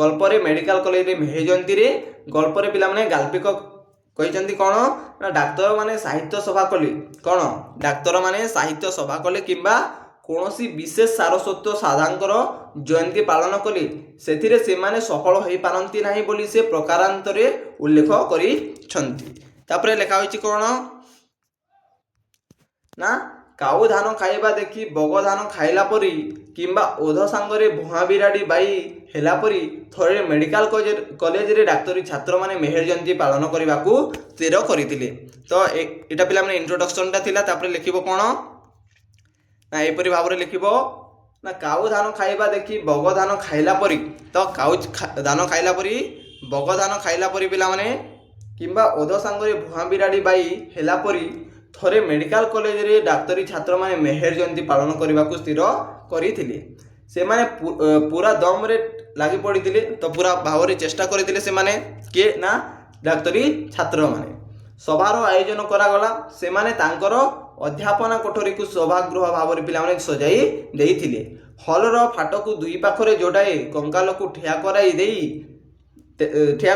ଗଳ୍ପରେ ମେଡିକାଲ କଲେଜରେ ମେହେର ଜୟନ୍ତୀରେ ଗଳ୍ପରେ ପିଲାମାନେ ଗାଳ୍ପିକ କହିଛନ୍ତି କ'ଣ ନା ଡାକ୍ତରମାନେ ସାହିତ୍ୟ ସଭା କଲେ, କ'ଣ ଡାକ୍ତରମାନେ ସାହିତ୍ୟ ସଭା କଲେ କିମ୍ବା କୌଣସି ବିଶେଷ ସାରସ୍ୱତ ସାଧକଙ୍କର ଜୟନ୍ତୀ ପାଳନ କଲେ ସେଥିରେ ସେମାନେ ସଫଳ ହୋଇପାରନ୍ତି ନାହିଁ ବୋଲି ସେ ପ୍ରକାରାନ୍ତରେ ଉଲ୍ଲେଖ କରିଛନ୍ତି। ତାପରେ ଲେଖା ହୋଇଛି କ'ଣ ନା କାଉ ଧାନ ଖାଇବା ଦେଖି ବଗ ଧାନ ଖାଇଲା ପରି କିମ୍ବା ଓଧ ସାଙ୍ଗରେ ଭୁଆଁ ବିରାଡ଼ି ବାଇ ହେଲା ପରି ଥରେ ମେଡିକାଲ କଲେଜରେ ଡାକ୍ତରୀ ଛାତ୍ରମାନେ ମେହେର ଜୟନ୍ତୀ ପାଳନ କରିବାକୁ ସ୍ଥିର କରିଥିଲେ। ତ ଏଇଟା ପିଲାମାନେ ଇଣ୍ଟ୍ରୋଡକ୍ସନଟା ଥିଲା। ତାପରେ ଲେଖିବ କ'ଣ ନା ଏହିପରି ଭାବରେ ଲେଖିବ ନା କାଉ ଧାନ ଖାଇବା ଦେଖି ବଗ ଧାନ ଖାଇଲା ପରି। ତ କାଉ ଧାନ ଖାଇଲା ପରି ବଗ ଧାନ ଖାଇଲା ପରି ପିଲାମାନେ କିମ୍ବା ଓଧ ସାଙ୍ଗରେ ଭୁଆଁ ବିରାଡ଼ି ବାଇ ହେଲା ପରି ଥରେ ମେଡିକାଲ କଲେଜରେ ଡାକ୍ତରୀ ଛାତ୍ରମାନେ ମେହେର ଜୟନ୍ତୀ ପାଳନ କରିବାକୁ ସ୍ଥିର କରିଥିଲେ। ସେମାନେ ପୁରା ଦମରେ ଲାଗି ପଡ଼ିଥିଲେ, ତ ପୁରା ଭାବରେ ଚେଷ୍ଟା କରିଥିଲେ ସେମାନେ, କିଏ ନା ଡାକ୍ତରୀ ଛାତ୍ରମାନେ। ସଭାର ଆୟୋଜନ କରାଗଲା। ସେମାନେ ତାଙ୍କର ଅଧ୍ୟାପନା କୋଠରୀକୁ ସଭାଗୃହ ଭାବରେ ପିଲାମାନେ ସଜାଇ ଦେଇଥିଲେ। ହଲର ଫାଟକୁ ଦୁଇ ପାଖରେ ଯୋଡ଼ାଏ କଙ୍କାଲକୁ ଠିଆ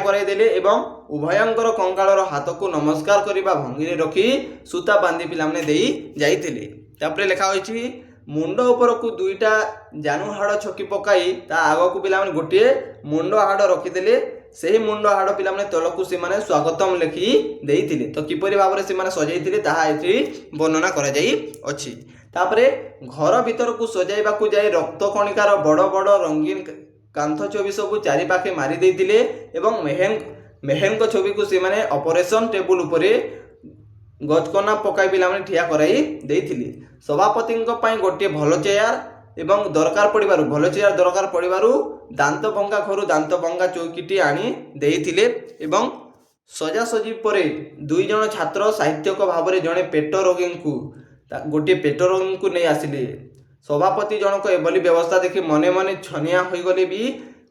କରାଇ ଦେଲେ ଏବଂ ଉଭୟଙ୍କର କଙ୍କାଳର ହାତକୁ ନମସ୍କାର କରିବା ଭଙ୍ଗୀରେ ରଖି ସୂତା ବାନ୍ଧି ପିଲାମାନେ ଦେଇ ଯାଇଥିଲେ। ତାପରେ ଲେଖା ହୋଇଛି ମୁଣ୍ଡ ଉପରକୁ ଦୁଇଟା ଜାନୁ ହାଡ଼ ଛକି ପକାଇ ତା ଆଗକୁ ପିଲାମାନେ ଗୋଟିଏ ମୁଣ୍ଡ ହାଡ଼ ରଖିଦେଲେ। ସେହି ମୁଣ୍ଡ ହାଡ଼ ପିଲାମାନେ ତଳକୁ ସେମାନେ ସ୍ୱାଗତମ ଲେଖି ଦେଇଥିଲେ। ତ କିପରି ଭାବରେ ସେମାନେ ସଜାଇଥିଲେ ତାହା ଏଠି ବର୍ଣ୍ଣନା କରାଯାଇଅଛି। ତାପରେ ଘର ଭିତରକୁ ସଜାଇବାକୁ ଯାଇ ରକ୍ତ କଣିକାର ବଡ଼ ବଡ଼ ରଙ୍ଗୀନ କାନ୍ଥ ଛବି ସବୁ ଚାରିପାଖେ ମାରି ଦେଇଥିଲେ ଏବଂ ମେହେରଙ୍କ ଛବିକୁ ସେମାନେ ଅପରେସନ ଟେବୁଲ ଉପରେ ଗଜକନା ପକାଇ ପିଲାମାନେ ଠିଆ କରାଇ ଦେଇଥିଲେ। ସଭାପତିଙ୍କ ପାଇଁ ଗୋଟିଏ ଭଲ ଚେୟାର ଦରକାର ପଡ଼ିବାରୁ ଦାନ୍ତ ଭଙ୍ଗା ଘରୁ ଦାନ୍ତ ଭଙ୍ଗା ଚୌକିଟି ଆଣି ଦେଇଥିଲେ ଏବଂ ସଜାସଜି ପରେ ଦୁଇ ଜଣ ଛାତ୍ର ସାହିତ୍ୟକ ଭାବରେ ଜଣେ ଗୋଟିଏ ପେଟ ରୋଗୀଙ୍କୁ ନେଇ ଆସିଲେ। ସଭାପତି ଜଣକ ଏଭଳି ବ୍ୟବସ୍ଥା ଦେଖି ମନେ ମନେ ଛନିଆ ହୋଇଗଲେ ବି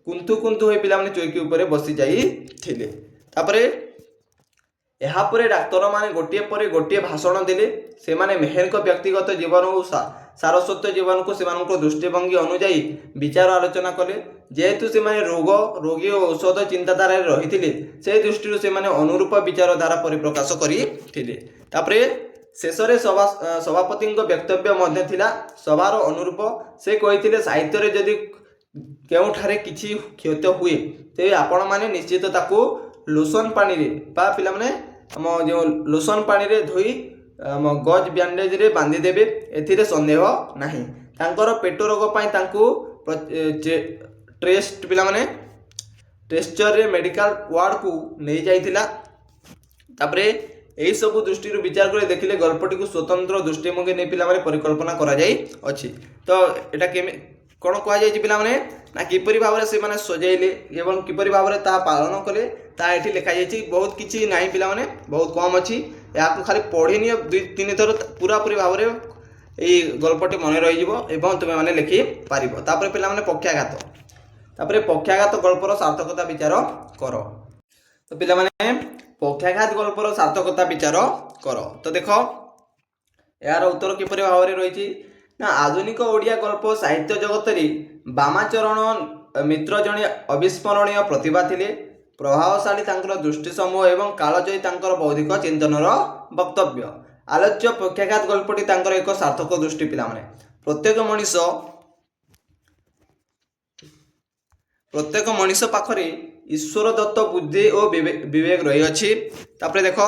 କୁନ୍ଥୁ ହୋଇ ପିଲାମାନେ ଚୌକି ଉପରେ ବସି ଯାଇଥିଲେ। ତାପରେ ଏହାପରେ ଡାକ୍ତରମାନେ ଗୋଟିଏ ପରେ ଗୋଟିଏ ଭାଷଣ ଦେଲେ। ସେମାନେ ମେହେରଙ୍କ ବ୍ୟକ୍ତିଗତ ଜୀବନ ଓ ସାରସ୍ୱତ ଜୀବନକୁ ସେମାନଙ୍କ ଦୃଷ୍ଟିଭଙ୍ଗୀ ଅନୁଯାୟୀ ବିଚାର ଆଲୋଚନା କଲେ। ଯେହେତୁ ସେମାନେ ରୋଗୀ ଓ ଔଷଧ ଚିନ୍ତାଧାରାରେ ରହିଥିଲେ ସେ ଦୃଷ୍ଟିରୁ ସେମାନେ ଅନୁରୂପ ବିଚାରଧାରା ପରିପ୍ରକାଶ କରିଥିଲେ। ତାପରେ ଶେଷରେ ସଭାପତିଙ୍କ ବକ୍ତବ୍ୟ ମଧ୍ୟ ଥିଲା ସଭାର ଅନୁରୂପ। ସେ କହିଥିଲେ ସାହିତ୍ୟରେ ଯଦି କେଉଁଠାରେ କିଛି କ୍ଷତ ହୁଏ ତେବେ ଆପଣମାନେ ନିଶ୍ଚିତ ତାକୁ ଲୋସନ ପାଣିରେ ବା ପିଲାମାନେ ଆମ ଯେଉଁ ଲୋସନ ପାଣିରେ ଧୋଇ ଆମ ଗଜ ବ୍ୟାଣ୍ଡେଜରେ ବାନ୍ଧିଦେବେ, ଏଥିରେ ସନ୍ଦେହ ନାହିଁ। ତାଙ୍କର ପେଟ ରୋଗ ପାଇଁ ତାଙ୍କୁ ଟ୍ରେସ୍ଚରରେ ମେଡିକାଲ ୱାର୍ଡକୁ ନେଇଯାଇଥିଲା। ତାପରେ ଏହିସବୁ ଦୃଷ୍ଟିରୁ ବିଚାର କରି ଦେଖିଲେ ଗଳ୍ପଟିକୁ ସ୍ୱତନ୍ତ୍ର ଦୃଷ୍ଟିଭଙ୍ଗୀ ନେଇ ପିଲାମାନେ ପରିକଳ୍ପନା କରାଯାଇଅଛି। ତ ଏଇଟା କ'ଣ କୁହାଯାଇଛି ପିଲାମାନେ ନା କିପରି ଭାବରେ ସେମାନେ ସଜାଇଲେ ଏବଂ କିପରି ଭାବରେ ତାହା ପାଳନ କଲେ ତାହା ଏଠି ଲେଖାଯାଇଛି। ବହୁତ କିଛି ନାହିଁ ପିଲାମାନେ, ବହୁତ କମ୍ ଅଛି। ଏହାକୁ ଖାଲି ପଢ଼ିନିଅ 2-3 ଥର, ପୁରାପୁରି ଭାବରେ ଏଇ ଗଳ୍ପଟି ମନେ ରହିଯିବ ଏବଂ ତୁମେମାନେ ଲେଖିପାରିବ। ତାପରେ ପିଲାମାନେ ପକ୍ଷାଘାତ ଗଳ୍ପର ସାର୍ଥକତା ବିଚାର କର। ତ ପିଲାମାନେ ପକ୍ଷାଘାତ ଗଳ୍ପର ସାର୍ଥକତା ବିଚାର କର। ତ ଦେଖ ଏହାର ଉତ୍ତର କିପରି ଭାବରେ ରହିଛି ନା ଆଧୁନିକ ଓଡ଼ିଆ ଗଳ୍ପ ସାହିତ୍ୟ ଜଗତରେ ବାମାଚରଣ ମିତ୍ର ଜଣେ ଅବିସ୍ମରଣୀୟ ପ୍ରତିଭା ଥିଲେ। ପ୍ରଭାବଶାଳୀ ତାଙ୍କର ଦୃଷ୍ଟି ସମୂହ ଏବଂ କାଳଜୟୀ ତାଙ୍କର ବୌଦ୍ଧିକ ଚିନ୍ତନର ବକ୍ତବ୍ୟ। ଆଲୋଚ୍ୟ ପକ୍ଷାଘାତ ଗଳ୍ପଟି ତାଙ୍କର ଏକ ସାର୍ଥକ ଦୃଷ୍ଟି। ପିଲାମାନେ ପ୍ରତ୍ୟେକ ମଣିଷ ପାଖରେ ଈଶ୍ୱର ଦତ୍ତ ବୁଦ୍ଧି ଓ ବିବେକ ରହିଅଛି। ତାପରେ ଦେଖ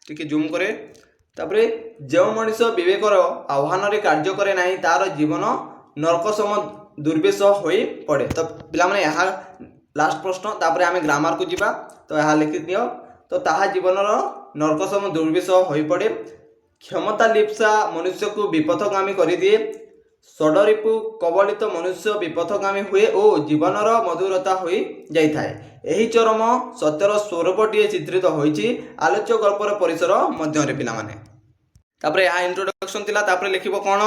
ଟିକେ ଜୁମ୍ କରେ। ତାପରେ ଯେଉଁ ମଣିଷ ବିବେକର ଆହ୍ୱାନରେ କାର୍ଯ୍ୟ କରେ ନାହିଁ ତାର ଜୀବନ ନର୍କ ସମ ଦୁର୍ବିଷ ହୋଇ ପଡ଼େ। ତ ପିଲାମାନେ ଏହା ଲାଷ୍ଟ ପ୍ରଶ୍ନ। ତାପରେ ଆମେ ଗ୍ରାମାରକୁ ଯିବା। ତ ଏହା ଲେଖିଦିଅ। ତ ତାହା ଜୀବନର ନର୍କ ସମ ଦୁର୍ବିଷ ହୋଇପଡ଼େ। କ୍ଷମତା ଲିପ୍ସା ମନୁଷ୍ୟକୁ ବିପଥଗାମୀ କରିଦିଏ। ଷଡ଼ରିପୁ କବଳିତ ମନୁଷ୍ୟ ବିପଥଗାମୀ ହୁଏ ଓ ଜୀବନର ମଧୁରତା ହୋଇ ଯାଇଥାଏ। ଏହି ଚରମ ସତ୍ୟର ସ୍ୱରୂପଟିଏ ଚିତ୍ରିତ ହୋଇଛି ଆଲୋଚ୍ୟ ଗଳ୍ପର ପରିସର ମଧ୍ୟରେ। ପିଲାମାନେ ତାପରେ ଏହା ଇଣ୍ଟ୍ରୋଡକ୍ସନ ଥିଲା। ତାପରେ ଲେଖିବ କ'ଣ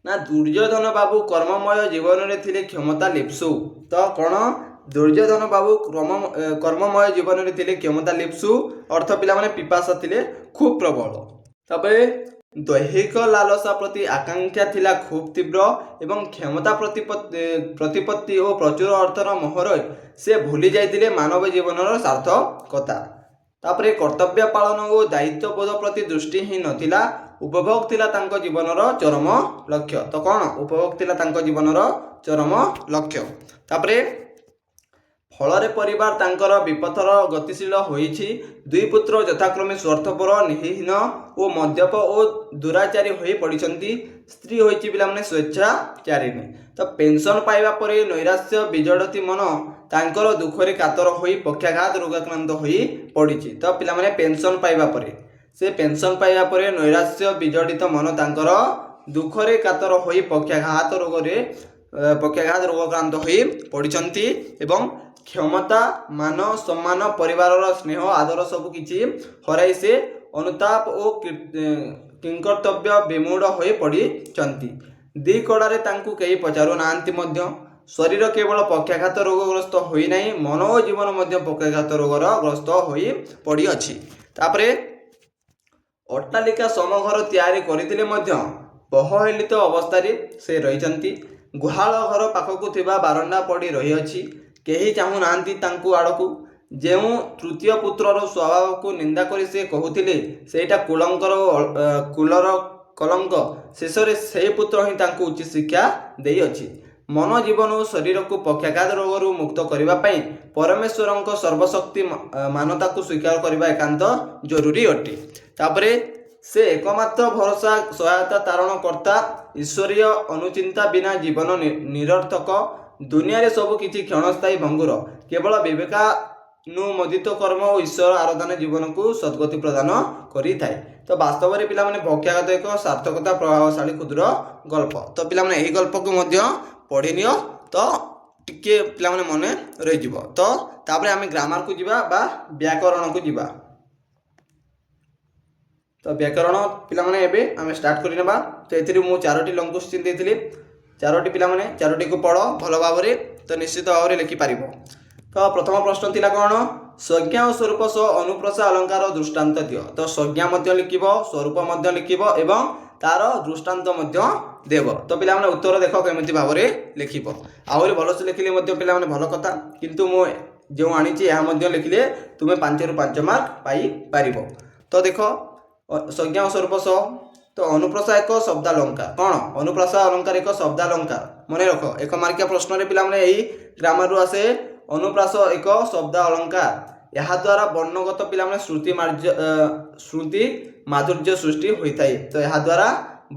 ନା ଦୁର୍ଯ୍योधन ବାବୁ କର୍ମମୟ ଜୀବନରେ ଥିଲେ କ୍ଷମତା ଲିପ୍ସୁ। ତ କ'ଣ ଦୁର୍ଯ୍योधନ ବାବୁ କର୍ମମୟ ଜୀବନରେ ଥିଲେ କ୍ଷମତା ଲିପ୍ସୁ ଅର୍ଥ ପିଲାମାନେ ପିପାସା ଥିଲେ ଖୁବ୍ ପ୍ରବଳ। ତାପରେ ଦୈହିକ ଲାଲସା ପ୍ରତି ଆକାଂକ୍ଷା ଥିଲା ଖୁବ୍ ତୀବ୍ର ଏବଂ କ୍ଷମତା ପ୍ରତିପତ୍ତି ଓ ପ୍ରଚୁର ଅର୍ଥର ମୋହରେ ସେ ଭୁଲି ଯାଇଥିଲେ ମାନବ ଜୀବନର ସାର୍ଥକତା। ତାପରେ କର୍ତ୍ତବ୍ୟ ପାଳନ ଓ ଦାୟିତ୍ୱବୋଧ ପ୍ରତି ଦୃଷ୍ଟି ହିଁ ନଥିଲା, ଉପଭୋଗ ଥିଲା ତାଙ୍କ ଜୀବନର ଚରମ ଲକ୍ଷ୍ୟ। ତ କ'ଣ ଉପଭୋଗ ଥିଲା ତାଙ୍କ ଜୀବନର ଚରମ ଲକ୍ଷ୍ୟ। ତାପରେ ଫଳରେ ପରିବାର ତାଙ୍କର ବିପଥର ଗତିଶୀଳ ହୋଇଛି। ଦୁଇ ପୁତ୍ର ଯଥାକ୍ରମେ ସ୍ୱାର୍ଥପର, ନୀତିହୀନ ଓ ମଦ୍ୟପ ଓ ଦୁରାଚାରୀ ହୋଇ ପଡ଼ିଛନ୍ତି। ସ୍ତ୍ରୀ ହୋଇଛି ପିଲାମାନେ ସ୍ୱେଚ୍ଛାଚାରିଣୀ। ତ ପେନ୍ସନ୍ ପାଇବା ପରେ ନୈରାଶ୍ୟ ବିଜଡ଼ିତ ମନ ତାଙ୍କର ଦୁଃଖରେ କାତର ହୋଇ ପକ୍ଷାଘାତ ରୋଗାକ୍ରାନ୍ତ ହୋଇ ପଡ଼ିଛି। ତ ପିଲାମାନେ ପେନ୍ସନ୍ ପାଇବା ପରେ ନୈରାଶ୍ୟ ବିଜଡ଼ିତ ମନ ତାଙ୍କର ଦୁଃଖରେ କାତର ହୋଇ ପକ୍ଷାଘାତ ରୋଗାକ୍ରାନ୍ତ ହୋଇ ପଡ଼ିଛନ୍ତି ଏବଂ କ୍ଷମତା, ମାନ, ସମ୍ମାନ, ପରିବାରର ସ୍ନେହ ଆଦର ସବୁ କିଛି ହରାଇ ସେ ଅନୁତାପ ଓ କିଂକର୍ତ୍ତବ୍ୟ ବିମୂଢ଼ ହୋଇ ପଡ଼ିଛନ୍ତି। ଦି କଡ଼ାରେ ତାଙ୍କୁ କେହି ପଚାରୁ ନାହାନ୍ତି ମଧ୍ୟ। ଶରୀର କେବଳ ପକ୍ଷାଘାତ ରୋଗଗ୍ରସ୍ତ ହୋଇନାହିଁ, ମନ ଓ ଜୀବନ ମଧ୍ୟ ପକ୍ଷାଘାତ ରୋଗର ଗ୍ରସ୍ତ ହୋଇ ପଡ଼ିଅଛି। ତାପରେ ଅଟ୍ଟାଳିକା ସମଘର ତିଆରି କରିଥିଲେ ମଧ୍ୟ ଅବହେଳିତ ଅବସ୍ଥାରେ ସେ ରହିଛନ୍ତି। ଗୁହାଳ ଘର ପାଖକୁ ଥିବା ବାରଣ୍ଡା ପଡ଼ି ରହିଅଛି, କେହି ଚାହୁଁନାହାନ୍ତି ତାଙ୍କୁ ଆଡ଼କୁ। ଯେଉଁ ତୃତୀୟ ପୁତ୍ରର ସ୍ୱଭାବକୁ ନିନ୍ଦା କରି ସେ କହୁଥିଲେ ସେଇଟା କୁଳର କଲଙ୍କ, ଶେଷରେ ସେହି ପୁତ୍ର ହିଁ ତାଙ୍କୁ ଉଚିତ ଶିକ୍ଷା ଦେଇଅଛି। ମନ, ଜୀବନ ଓ ଶରୀରକୁ ପକ୍ଷାଘାତ ରୋଗରୁ ମୁକ୍ତ କରିବା ପାଇଁ ପରମେଶ୍ୱରଙ୍କ ସର୍ବଶକ୍ତି ମାନତାକୁ ସ୍ୱୀକାର କରିବା ଏକାନ୍ତ ଜରୁରୀ ଅଟେ। ତାପରେ ସେ ଏକମାତ୍ର ଭରସା, ସହାୟତା, ତାରଣ କର୍ତ୍ତା। ଈଶ୍ୱରୀୟ ଅନୁଚିନ୍ତା ବିନା ଜୀବନ ନିରର୍ଥକ। ଦୁନିଆରେ ସବୁ କିଛି କ୍ଷଣସ୍ଥାୟୀ, ଭଙ୍ଗୁର। କେବଳ ବିବେକାନୁମୋଦିତ କର୍ମ ଓ ଈଶ୍ୱର ଆରାଧନା ଜୀବନକୁ ସଦ୍ଗତି ପ୍ରଦାନ କରିଥାଏ। ତ ବାସ୍ତବରେ ପିଲାମାନେ ପକ୍ଷାଘାତ ଏକ ସାର୍ଥକତା ପ୍ରଭାବଶାଳୀ କ୍ଷୁଦ୍ର ଗଳ୍ପ। ତ ପିଲାମାନେ ଏହି ଗଳ୍ପକୁ ମଧ୍ୟ ପଢ଼ିନିଅ, ତ ଟିକେ ପିଲାମାନେ ମନେ ରହିଯିବ। ତ ତାପରେ ଆମେ ଗ୍ରାମାରକୁ ଯିବା ବା ବ୍ୟାକରଣକୁ ଯିବା। ତ ବ୍ୟାକରଣ ପିଲାମାନେ ଏବେ ଆମେ ଷ୍ଟାର୍ଟ କରିନେବା। ତ ଏଥିରେ ମୁଁ 4ଟି ଲଙ୍ଗ କୋଶ୍ଚିନ୍ ଦେଇଥିଲି। 4ଟି ପିଲାମାନେ 4ଟିକୁ ପଢ଼ ଭଲ ଭାବରେ, ତ ନିଶ୍ଚିତ ଭାବରେ ଲେଖିପାରିବ। ତ ପ୍ରଥମ ପ୍ରଶ୍ନ ଥିଲା କ'ଣ, ସଂଜ୍ଞା ଓ ସ୍ୱରୂପ ସହ ଅନୁପ୍ରସା ଅଳଙ୍କାର ଦୃଷ୍ଟାନ୍ତ ଦିଅ। ତ ସଂଜ୍ଞା ମଧ୍ୟ ଲିଖିବ, ସ୍ୱରୂପ ମଧ୍ୟ ଲିଖିବ ଏବଂ ତାର ଦୃଷ୍ଟାନ୍ତ ମଧ୍ୟ ଦେବ। ତ ପିଲାମାନେ ଉତ୍ତର ଦେଖ କେମିତି ଭାବରେ ଲେଖିବ। ଆହୁରି ଭଲସେ ଲେଖିଲେ ମଧ୍ୟ ପିଲାମାନେ ଭଲ କଥା, କିନ୍ତୁ ମୁଁ ଯେଉଁ ଆଣିଛି ଏହା ମଧ୍ୟ ଲେଖିଲେ ତୁମେ 5ରୁ 5 ମାର୍କ ପାଇପାରିବ। ତ ଦେଖ ସଂଜ୍ଞା ଓ ସ୍ୱରୂପ ସହ। ତ ଅନୁପ୍ରସା ଏକ ଶବ୍ଦାଳଙ୍କାର। କ'ଣ ଅନୁପ୍ରସା ଅଳଙ୍କାର ଏକ ଶବ୍ଦାଳଙ୍କାର? ମନେ ରଖ, 1 ମାର୍କିଆ ପ୍ରଶ୍ନରେ ପିଲାମାନେ ଏହି ଗ୍ରାମାରରୁ ଆସେ। ଅନୁପ୍ରାସ ଏକ ଶବ୍ଦ ଅଳଙ୍କାର। ଏହାଦ୍ୱାରା ବର୍ଣ୍ଣଗତ ପିଲାମାନେ ଶ୍ରୁତି ମାଧୁର୍ଯ୍ୟ ସୃଷ୍ଟି ହୋଇଥାଏ। ତ ଏହାଦ୍ୱାରା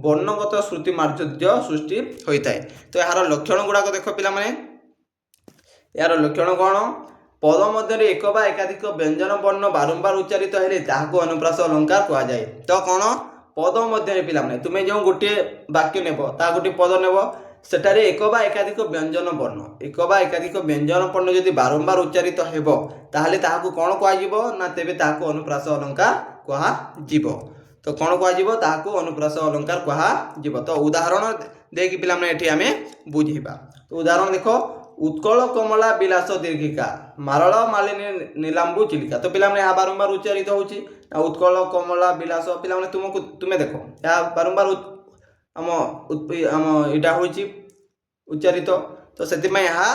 ବର୍ଣ୍ଣଗତ ଶ୍ରୁତି ମାଧୁର୍ଯ୍ୟ ସୃଷ୍ଟି ହୋଇଥାଏ। ତ ଏହାର ଲକ୍ଷଣ ଗୁଡ଼ାକ ଦେଖ ପିଲାମାନେ। ଏହାର ଲକ୍ଷଣ କ'ଣ, ପଦ ମଧ୍ୟରେ ଏକ ବା ଏକାଧିକ ବ୍ୟଞ୍ଜନ ବର୍ଣ୍ଣ ବାରମ୍ବାର ଉଚ୍ଚାରିତ ହେଲେ ତାହାକୁ ଅନୁପ୍ରାସ ଅଳଙ୍କାର କୁହାଯାଏ। ତ କ'ଣ ପଦ ମଧ୍ୟରେ ପିଲାମାନେ ତୁମେ ଯେଉଁ ଗୋଟିଏ ବାକ୍ୟ ନେବ, ତାହା ଗୋଟିଏ ପଦ ନେବ, ସେଠାରେ ଏକ ବା ଏକାଧିକ ବ୍ୟଞ୍ଜନ ବର୍ଣ୍ଣ ଯଦି ବାରମ୍ବାର ଉଚ୍ଚାରିତ ହେବ ତାହେଲେ ତାହାକୁ କ'ଣ କୁହାଯିବ ନା ତେବେ ତାହାକୁ ଅନୁପ୍ରାସ ଅଳଙ୍କାର କୁହାଯିବ। ତ କ'ଣ କୁହାଯିବ, ତାହାକୁ ଅନୁପ୍ରାସ ଅଳଙ୍କାର କୁହାଯିବ। ତ ଉଦାହରଣ ଦେଇକି ପିଲାମାନେ ଏଠି ଆମେ ବୁଝିବା। ତ ଉଦାହରଣ ଦେଖ, ଉତ୍କଳ କମଳା ବିଳାସ ଦୀର୍ଘିକା, ମାରଳ ମାଳିନୀ ନୀଲାମ୍ବୁ ଚିଲିକା। ତ ପିଲାମାନେ ଏହା ବାରମ୍ବାର ଉଚ୍ଚାରିତ ହେଉଛି। ଉତ୍କଳ କମଳା ବିଳାସ ପିଲାମାନେ ତୁମେ ଦେଖ ଏହା ବାରମ୍ବାର ଆମ ଏଇଟା ହେଉଛି ଉଚ୍ଚାରିତ। ତ ସେଥିପାଇଁ ଏହା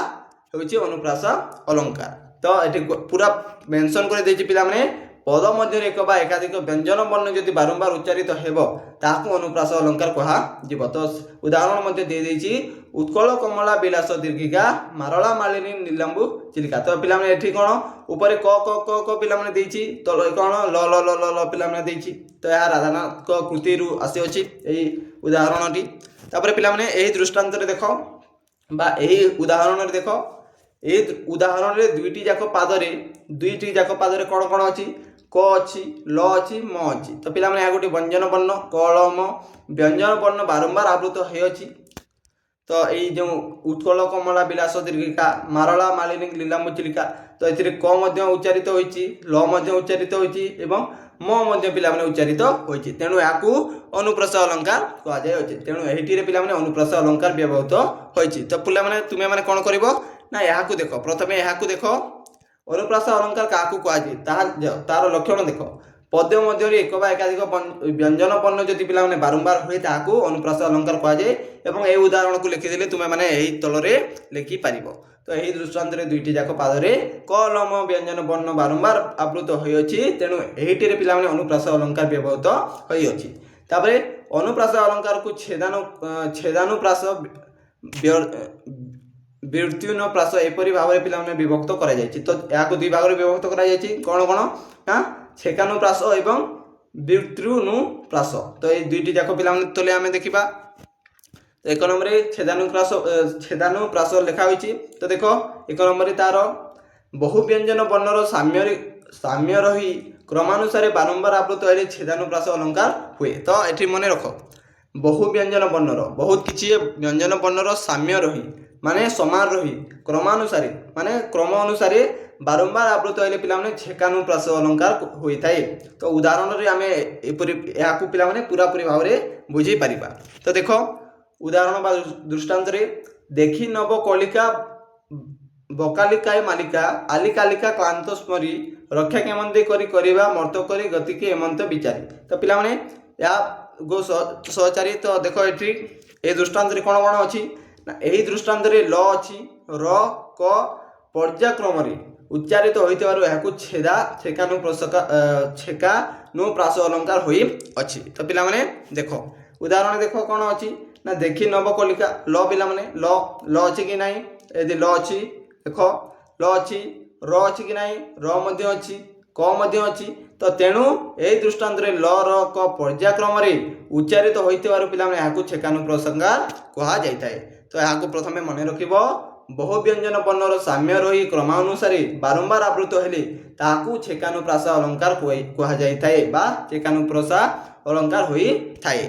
ହେଉଛି ଅନୁପ୍ରାସ ଅଳଙ୍କାର। ତ ଏଠି ପୁରା ମେନସନ୍ କରି ଦେଇଛି ପିଲାମାନେ, ପଦ ମଧ୍ୟରେ ଏକ ବା ଏକାଧିକ ବ୍ୟଞ୍ଜନ ବର୍ଣ୍ଣ ଯଦି ବାରମ୍ବାର ଉଚ୍ଚାରିତ ହେବ ତାହାକୁ ଅନୁପ୍ରାସ ଅଳଙ୍କାର କୁହାଯିବ। ତ ଉଦାହରଣ ମଧ୍ୟ ଦେଇଦେଇଛି, ଉତ୍କଳ କମଳା ବିଳାସ ଦୀର୍ଘିକା, ମାରଳା ମାଳିନୀ ନୀଲାମ୍ବୁ ଚିଲିକା। ତ ପିଲାମାନେ ଏଠି କ'ଣ ଉପରେ କ ପିଲାମାନେ ଦେଇଛି, ତଳେ କ'ଣ ଲ ପିଲାମାନେ ଦେଇଛି। ତ ଏହା ରାଧାନାଥଙ୍କ କୃତିରୁ ଆସିଅଛି ଏହି ଉଦାହରଣଟି। ତାପରେ ପିଲାମାନେ ଏହି ଦୃଷ୍ଟାନ୍ତରେ ଦେଖ ବା ଏହି ଉଦାହରଣରେ ଦେଖ, ଏହି ଉଦାହରଣରେ ଦୁଇଟି ଯାକ ପାଦରେ କ'ଣ କ'ଣ ଅଛି, କ ଅଛି, ଲ ଅଛି, ମ ଅଛି। ତ ପିଲାମାନେ ଏହା ଗୋଟିଏ ବ୍ୟଞ୍ଜନ ବର୍ଣ୍ଣ, କଳମ ବ୍ୟଞ୍ଜନ ବର୍ଣ୍ଣ ବାରମ୍ବାର ଆବୃତ ହୋଇଅଛି। तो यही जो उत्कल कमला विलास दीर्घिका मारला मालिनी लीलाम्बु चिलिका तो ए क उच्चारित होती ल उच्चारित होती म पिलाने उच्चारित होती तेणु यहाँ अनुप्रास अलंकार कहुए तेणु ये पिलाने अनुप्रास अलंकार व्यवहृत होती तो पिलाने तुम्हें मैंने कौन कर ना यहाँ देख प्रथम यहाँ देख अनुप्रास अलंकार क्या कहुए तार लक्षण देख पद मध्य एक बा एकाधिक व्यंजन वर्ण जदि पिलाने बारंबार हुए ताकू अनुप्रास अलंकार कहुए एवं ए उदाहरण को लिखिदेले तुम्हें मैंने यही तलरे लिखिपार तो यही दृष्टांत दुईटी जाक पादरे क लम व्यंजन वर्ण बारंबार आवृत होती तेणु यही पिलाने अनुप्रास अलंकार व्यवहृत होती तापर अनुप्रास अलंकार को छेदानुप्रास व्युत्पन्नप्रास एपरी भाव में पिलाने विभक्त करा जायछि तो यहाँ दुई भाग में विभक्त करा जायछि कौन कौन ना छेकानुप्रास एवं व्युत्पन्नप्रास तो ये दुईटी जाक पिलाने तले आम देखा तो एक नंबर छेदानुप्रास लिखा होती तो देख एक नंबर तार बहु व्यंजन वर्णर साम्य रही क्रमानुसार बारंबार आवृत होने छेदानुप्रास अलंकार हुए तो ये मन रख बहु व्यंजन वर्णर बहुत किसी व्यंजन वर्णर साम्य रही माने समान रही क्रमानुसारे माने क्रम अनुसारे बारंबार आवृत होने पिलाने छेकानुप्रास अलंकार होता है तो उदाहरण आम यहाँ पिलाने पूरापूरी भाव में बुझे पार तो देख उदाहरण बा दृष्टांत देखी नव कलिका बकालिकाय मालिका आलिकालिका क्लांत स्मरी रक्षा केमंती करिबा मर्त करी गति के एमंत विचारी तो पिला माने या गो सहचारी तो देख ये दृष्टांत कौन कौन अच्छी ना यही दृष्टांत ल अच्छी र क पर्याक्रम उच्चारित होता छेदा छेकानुप्रास अलंकार होई अच्छी तो पिला माने देख उदाहरण देख कौन अच्छी ना देखी नव कलिका ल पिला माने ल अच्छी कि नहीं यदि ल अच्छी देख ल अच्छी र अच्छी कि नहीं र मध्य अच्छी क मध्य अच्छी तो तेणु यही दृष्टांत ल र क पर्याक्रम उच्चारित होता पिला यहाँ छेकानुप्रासंगार कहुए तो यहाँ प्रथम मन रख बहु व्यंजन वर्णर साम्य रही क्रमानुसार बारंबार आवृत हेले ताकू छेकानुप्रास अलंकार कहुए बा छेकानुप्रास अलंकार होई थाए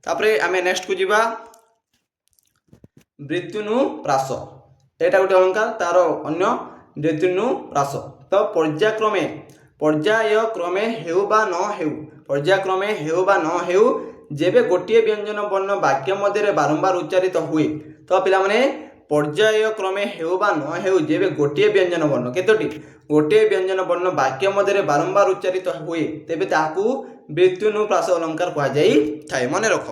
तापरे आमे नेक्स्ट को जीवा व्युत्पन्नप्रास एटा गोटे अलंकार तार अन्य व्युत्पन्नप्रास तो पर्यायक्रमे पर्यायक्रमे हेउ बा न हेउ पर्यायक्रमे हेउ बा न हेउ जेबे गोटे व्यंजन वर्ण वाक्य मध्य बारंबार उच्चारित हुए तो पिला माने पर्यायक्रमे हेउ बा न हेउ जेबे गोटे व्यंजन वर्ण केतोटी गोटे व्यंजन वर्ण वाक्य मध्य बारंबार उच्चारित हुए तेबे ताकू व्युत्पन्नप्रास अलंकार कहुए मन रख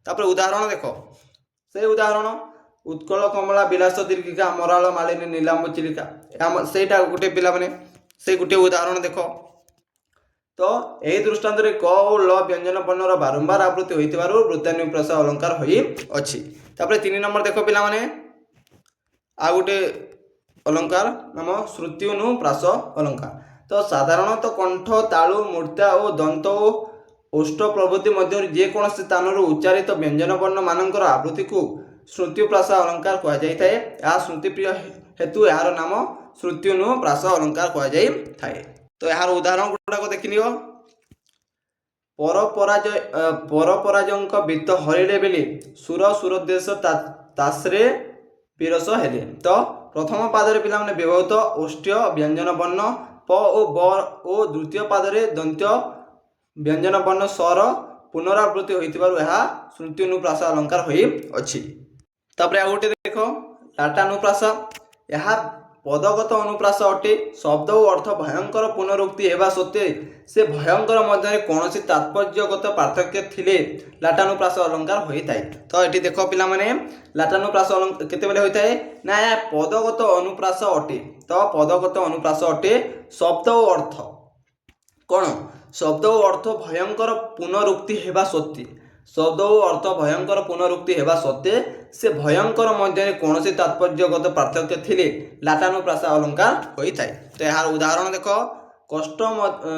तापर उदाहरण देख से उदाहरण उत्कल कमला विलास दीर्घिका मराल मालिनी नीलाम्बु चिलिका सेटा गोटे पिला माने से गोटे उदाहरण देख तो यही दृष्टांत क और ल व्यंजन वर्णर बारंबार आवृत्ति होता व्युत्पन्नप्रास अलंकार होई अच्छी तापर 3 नंबर देख पिला माने आ गोटे अलंकार नाम श्रुत्युनुप्रास अलंकार तो साधारणतः कंठ तालु मूर्ता और दंत ओष्ठ प्रभृति मध्य जेकोसी स्थान उच्चारित व्यंजन वर्ण मानकर आवृत्ति को श्रुत्युप्रास अलंकार कहुए श्रुतिप्रिय हेतु यार नाम श्रुत्युनुप्रास अलंकार कहुए तो यार उदाहरण गुड़ाक देखनी परपराजक वित्त हरिले बेले सुर सुरदेश ताश्रे पिरस हेले तो प्रथम पादरे पिला माने व्यवहृत ओष्ठ व्यंजन वर्ण प ओ ब ओ द्वितीय पादरे दंत व्यंजन वर्ण स्वर पुनरावृत्ति होइतिबारु एहा श्रुत्युनुप्रास अलंकार होई अछि तापर आ गोटे देख लाटानुप्रास एहा पदगत अनुप्रास अटे शब्द और अर्थ भयंकर पुनरुक्ति हेबा सत्वे से भयंकर मध्य कौन तात्पर्यगत पार्थक्य थिले लाटानुप्रास अलंकार होता है तो ये देख पिला माने लाटानुप्रास अलंकार केतेबेले होता है ना या पदगत अनुप्रास अटे तो पदगत अनुप्रास अटे शब्द और अर्थ कौन शब्द और अर्थ भयंकर पुनरुक्ति हेबा सत्वे शब्द और अर्थ भयंकर पुनरुक्ति हेबा सत्वे से भयंकर मध्य कौन तात्पर्यगत पार्थक्य थिले लाटानुप्रास अलंकार होता है तो यार उदाहरण देख कष्ट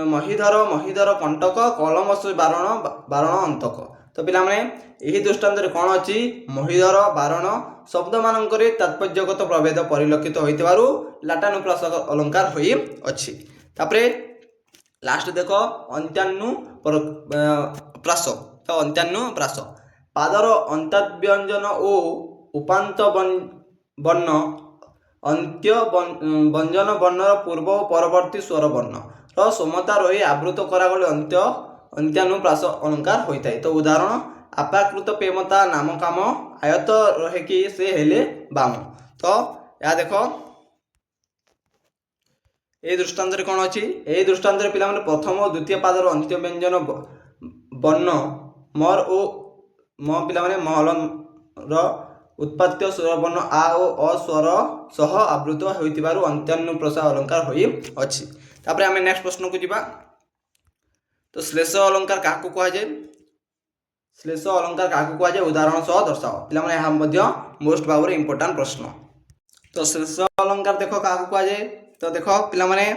महिधर महिधर कंटक कलमस बारण बारण अंतक तो पिला माने यही दृष्टांत कौन अच्छी महिधर बारण शब्द मानक तात्पर्यगत प्रभेद परिलक्षित होइतिबारु लाटानुप्रास अलंकार होई अच्छी तापरे लास्ट देख अंत्यानुप्रास तो अंत्यानुप्रास पादर अंताव्यंजन ओ उपांत वर्ण अंत्य व्यंजन वर्णर पूर्व और परवर्ती स्वर वर्ण रो समता रही आवृत करागले अंत्यानुप्रास अलंकार होता है। तो उदाहरण अपाकृत प्रेमता नाम काम आयत रहे कि से हेले बाम। तो या देख ये दृष्टांत कौन अच्छी ये दृष्टांत पिला प्रथम और द्वितीय पादर अंत्य व्यंजन वर्ण मर ओ म पिला महल उत्पाद्य स्वर वर्ण आ और अ स्वर सह आवृत होइतिबारु अंत्यानुप्रास अलंकार होई अछि। तापर आमे नेक्स्ट प्रश्न को जिबा। तो श्लेष अलंकार काकु कहा जाए श्लेष अलंकार काकु कहा जाए उदाहरण सह दर्शाओ पिला माने हम मध्य मोस्ट भाव रे इंपोर्टेंट प्रश्न। तो श्लेष अलंकार देखो काकु कहा जाए तो देखो पिला माने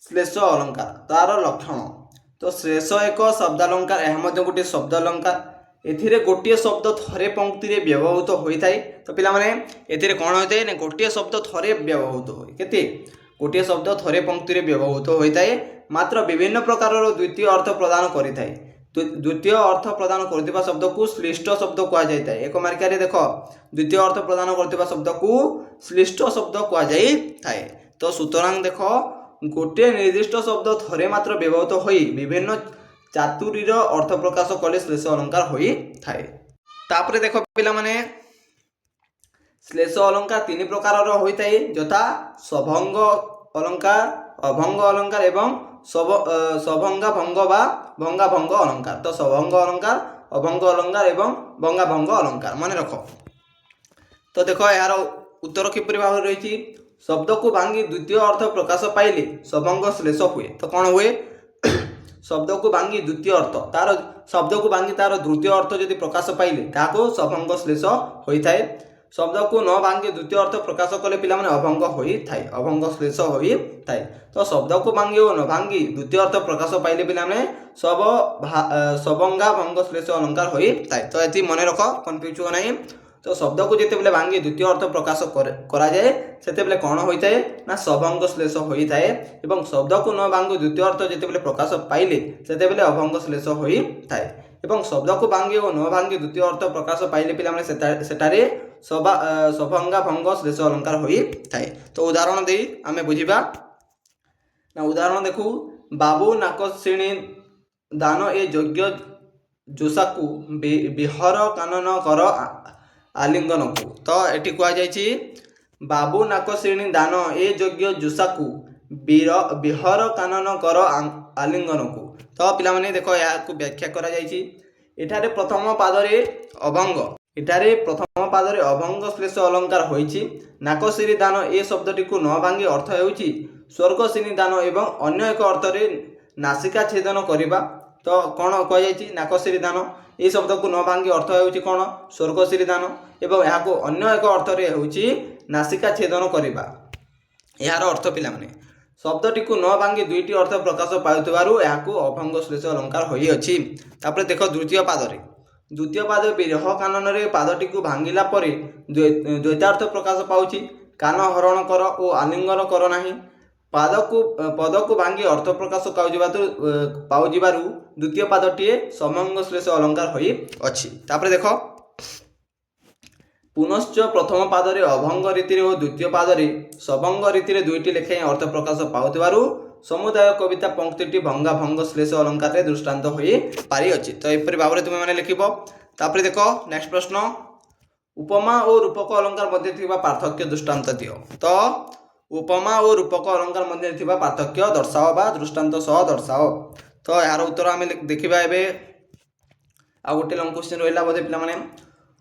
श्लेष अलंकार तार लक्षण। तो श्लेष एक शब्द अलंकार यह मध्य गोटे शब्द अलंकार एथिरे गोटे शब्द थरे पंक्ति रे व्यवहृत होता है। तो पिला माने एथिरे कोन होता है गोटे शब्द थरे व्यवहृत होय केते गोटे शब्द थरे पंक्ति रे व्यवहृत होता है मात्र विभिन्न प्रकार द्वितीय अर्थ प्रदान करिता है। द्वितीय अर्थ प्रदान करथिबा शब्द को श्लिष्ट शब्द कहा जाता है। एक मार्कर देख द्वितीय अर्थ प्रदान करथिबा शब्द को श्लिष्ट शब्द कहा जाता है। तो सुतरां देख गोटे निर्दिष्ट शब्द थरे मात्र व्यवहृत होई विभिन्न चातुरीर अर्थ प्रकाश कले श्लेष अलंकार होई थाए। तापरे देख पिला माने श्लेष अलंकार तीन प्रकार होता है यथा सभंग अलंकार अभंग अलंकार एवं सभंगा भंग बा भंगा भंग अलंकार। तो सभंग अलंकार अभंग अलंकार एवं भंगा भंग अलंकार मन रख। तो देख यार उत्तर किपरि भाव रही शब्द को भांगी द्वितीय अर्थ प्रकाश पाइले सभंग श्लेष हुए। तो कौन हुए शब्द को भांगी द्वितीय अर्थ तार शब्द को भांगी तार द्वितीय अर्थ यदि प्रकाश पाइले ताको सभंग श्लेष होता है। शब्द को न भांगी द्वितीय अर्थ प्रकाश कले पिला माने अभंग होई थाए अभंग श्लेष होई थाए। तो शब्द को भांगी और न भांगी द्वितीय अर्थ प्रकाश पाइले पिला माने सब सभंगा भंग श्लेष अलंकार होई थाए। तो एति मने रख कंफ्यूज हो नाही। तो शब्द को जेते बेले भांगी द्वितीय अर्थ प्रकाश करा जाए सेते बेले कोन होई थाए ना सभंग श्लेष होई थाए एवं शब्द को न भांगी द्वितीय अर्थ जेते बेले प्रकाश पाइले सेते बेले अभंग श्लेष होई थाए एवं शब्द को भांगी और न भांगी द्वितीय अर्थ प्रकाश पाइले पिला माने सेटारे सभंगा भंग श्लेष अलंकार होई थाए। तो उदाहरण दे आमे बुझिबा ना उदाहरण देखु बाबू नाकसिणी दान ए योग्य जोसाकू बिहर कानन कर आलिंगन को। तो एटी कहा जायछि बाबू नाकसिणी दान ए योग्य जोसाकू बिहर कानन कर आलिंगन को। तो पिला माने देखो या को व्याख्या करा जायछि एठारे प्रथम पादरे अभंग एठारे प्रथम पादरे अभंग श्लेष अलंकार होइछि। नाकसिरी दान ए शब्दटी को न भांगी अर्थ हेउछि स्वर्गसिनी दान एवं अन्य एक अर्थ रे नासिका छेदन करिबा। तो कौन कह जायछि नाकसिरी दान ए शब्द को न भांगी अर्थ हेउछि कौन स्वर्गसिरी दान एवं यहाँ को अन्य एक अर्थ रे हेउछि नासिका छेदन करिबा। यार अर्थ पिला माने शब्दटी को न भांगी दुईटी अर्थ प्रकाश पाउथिबारु यहाँ को अभंग श्लेष अलंकार होई अछि। तापर देखो द्वितीय पाद बिरह कानन रे पादटी को भांगिला परे द्वैतार्थ प्रकाश पाउछि कान हरण कर ओ आलिंगन कर नाही। पद को भांगी अर्थ प्रकाश पाउजिबारु द्वितीय पादटीए समंग श्लेष अलंकार होई अछि। तापर देखो पुनश्च प्रथम पादरे अभंग रीति और द्वितीय पादरे सबंग रीति दुईटी लेखाएं अर्थ प्रकाश पाउथिबारु समुदाय कविता पंक्तिटी भंगा भंग श्लेष अलंकार रे दृष्टांत होई पारि अछि। तो एपरि भाबरे तुमे माने लिखिबो। तापर देखो नेक्स्ट प्रश्न उपमा और रूपक अलंकार मध्य थिबा पार्थक्य दृष्टांत दियो। तो उपमा और रूपक अलंकार मध्य थिबा पार्थक्य दर्शाओ बा दृष्टांत सह दर्शाओ। तो यार उत्तर आमे देखिबा एबे आ गोटे लंग क्वेश्चन रहिला बोधे पिला माने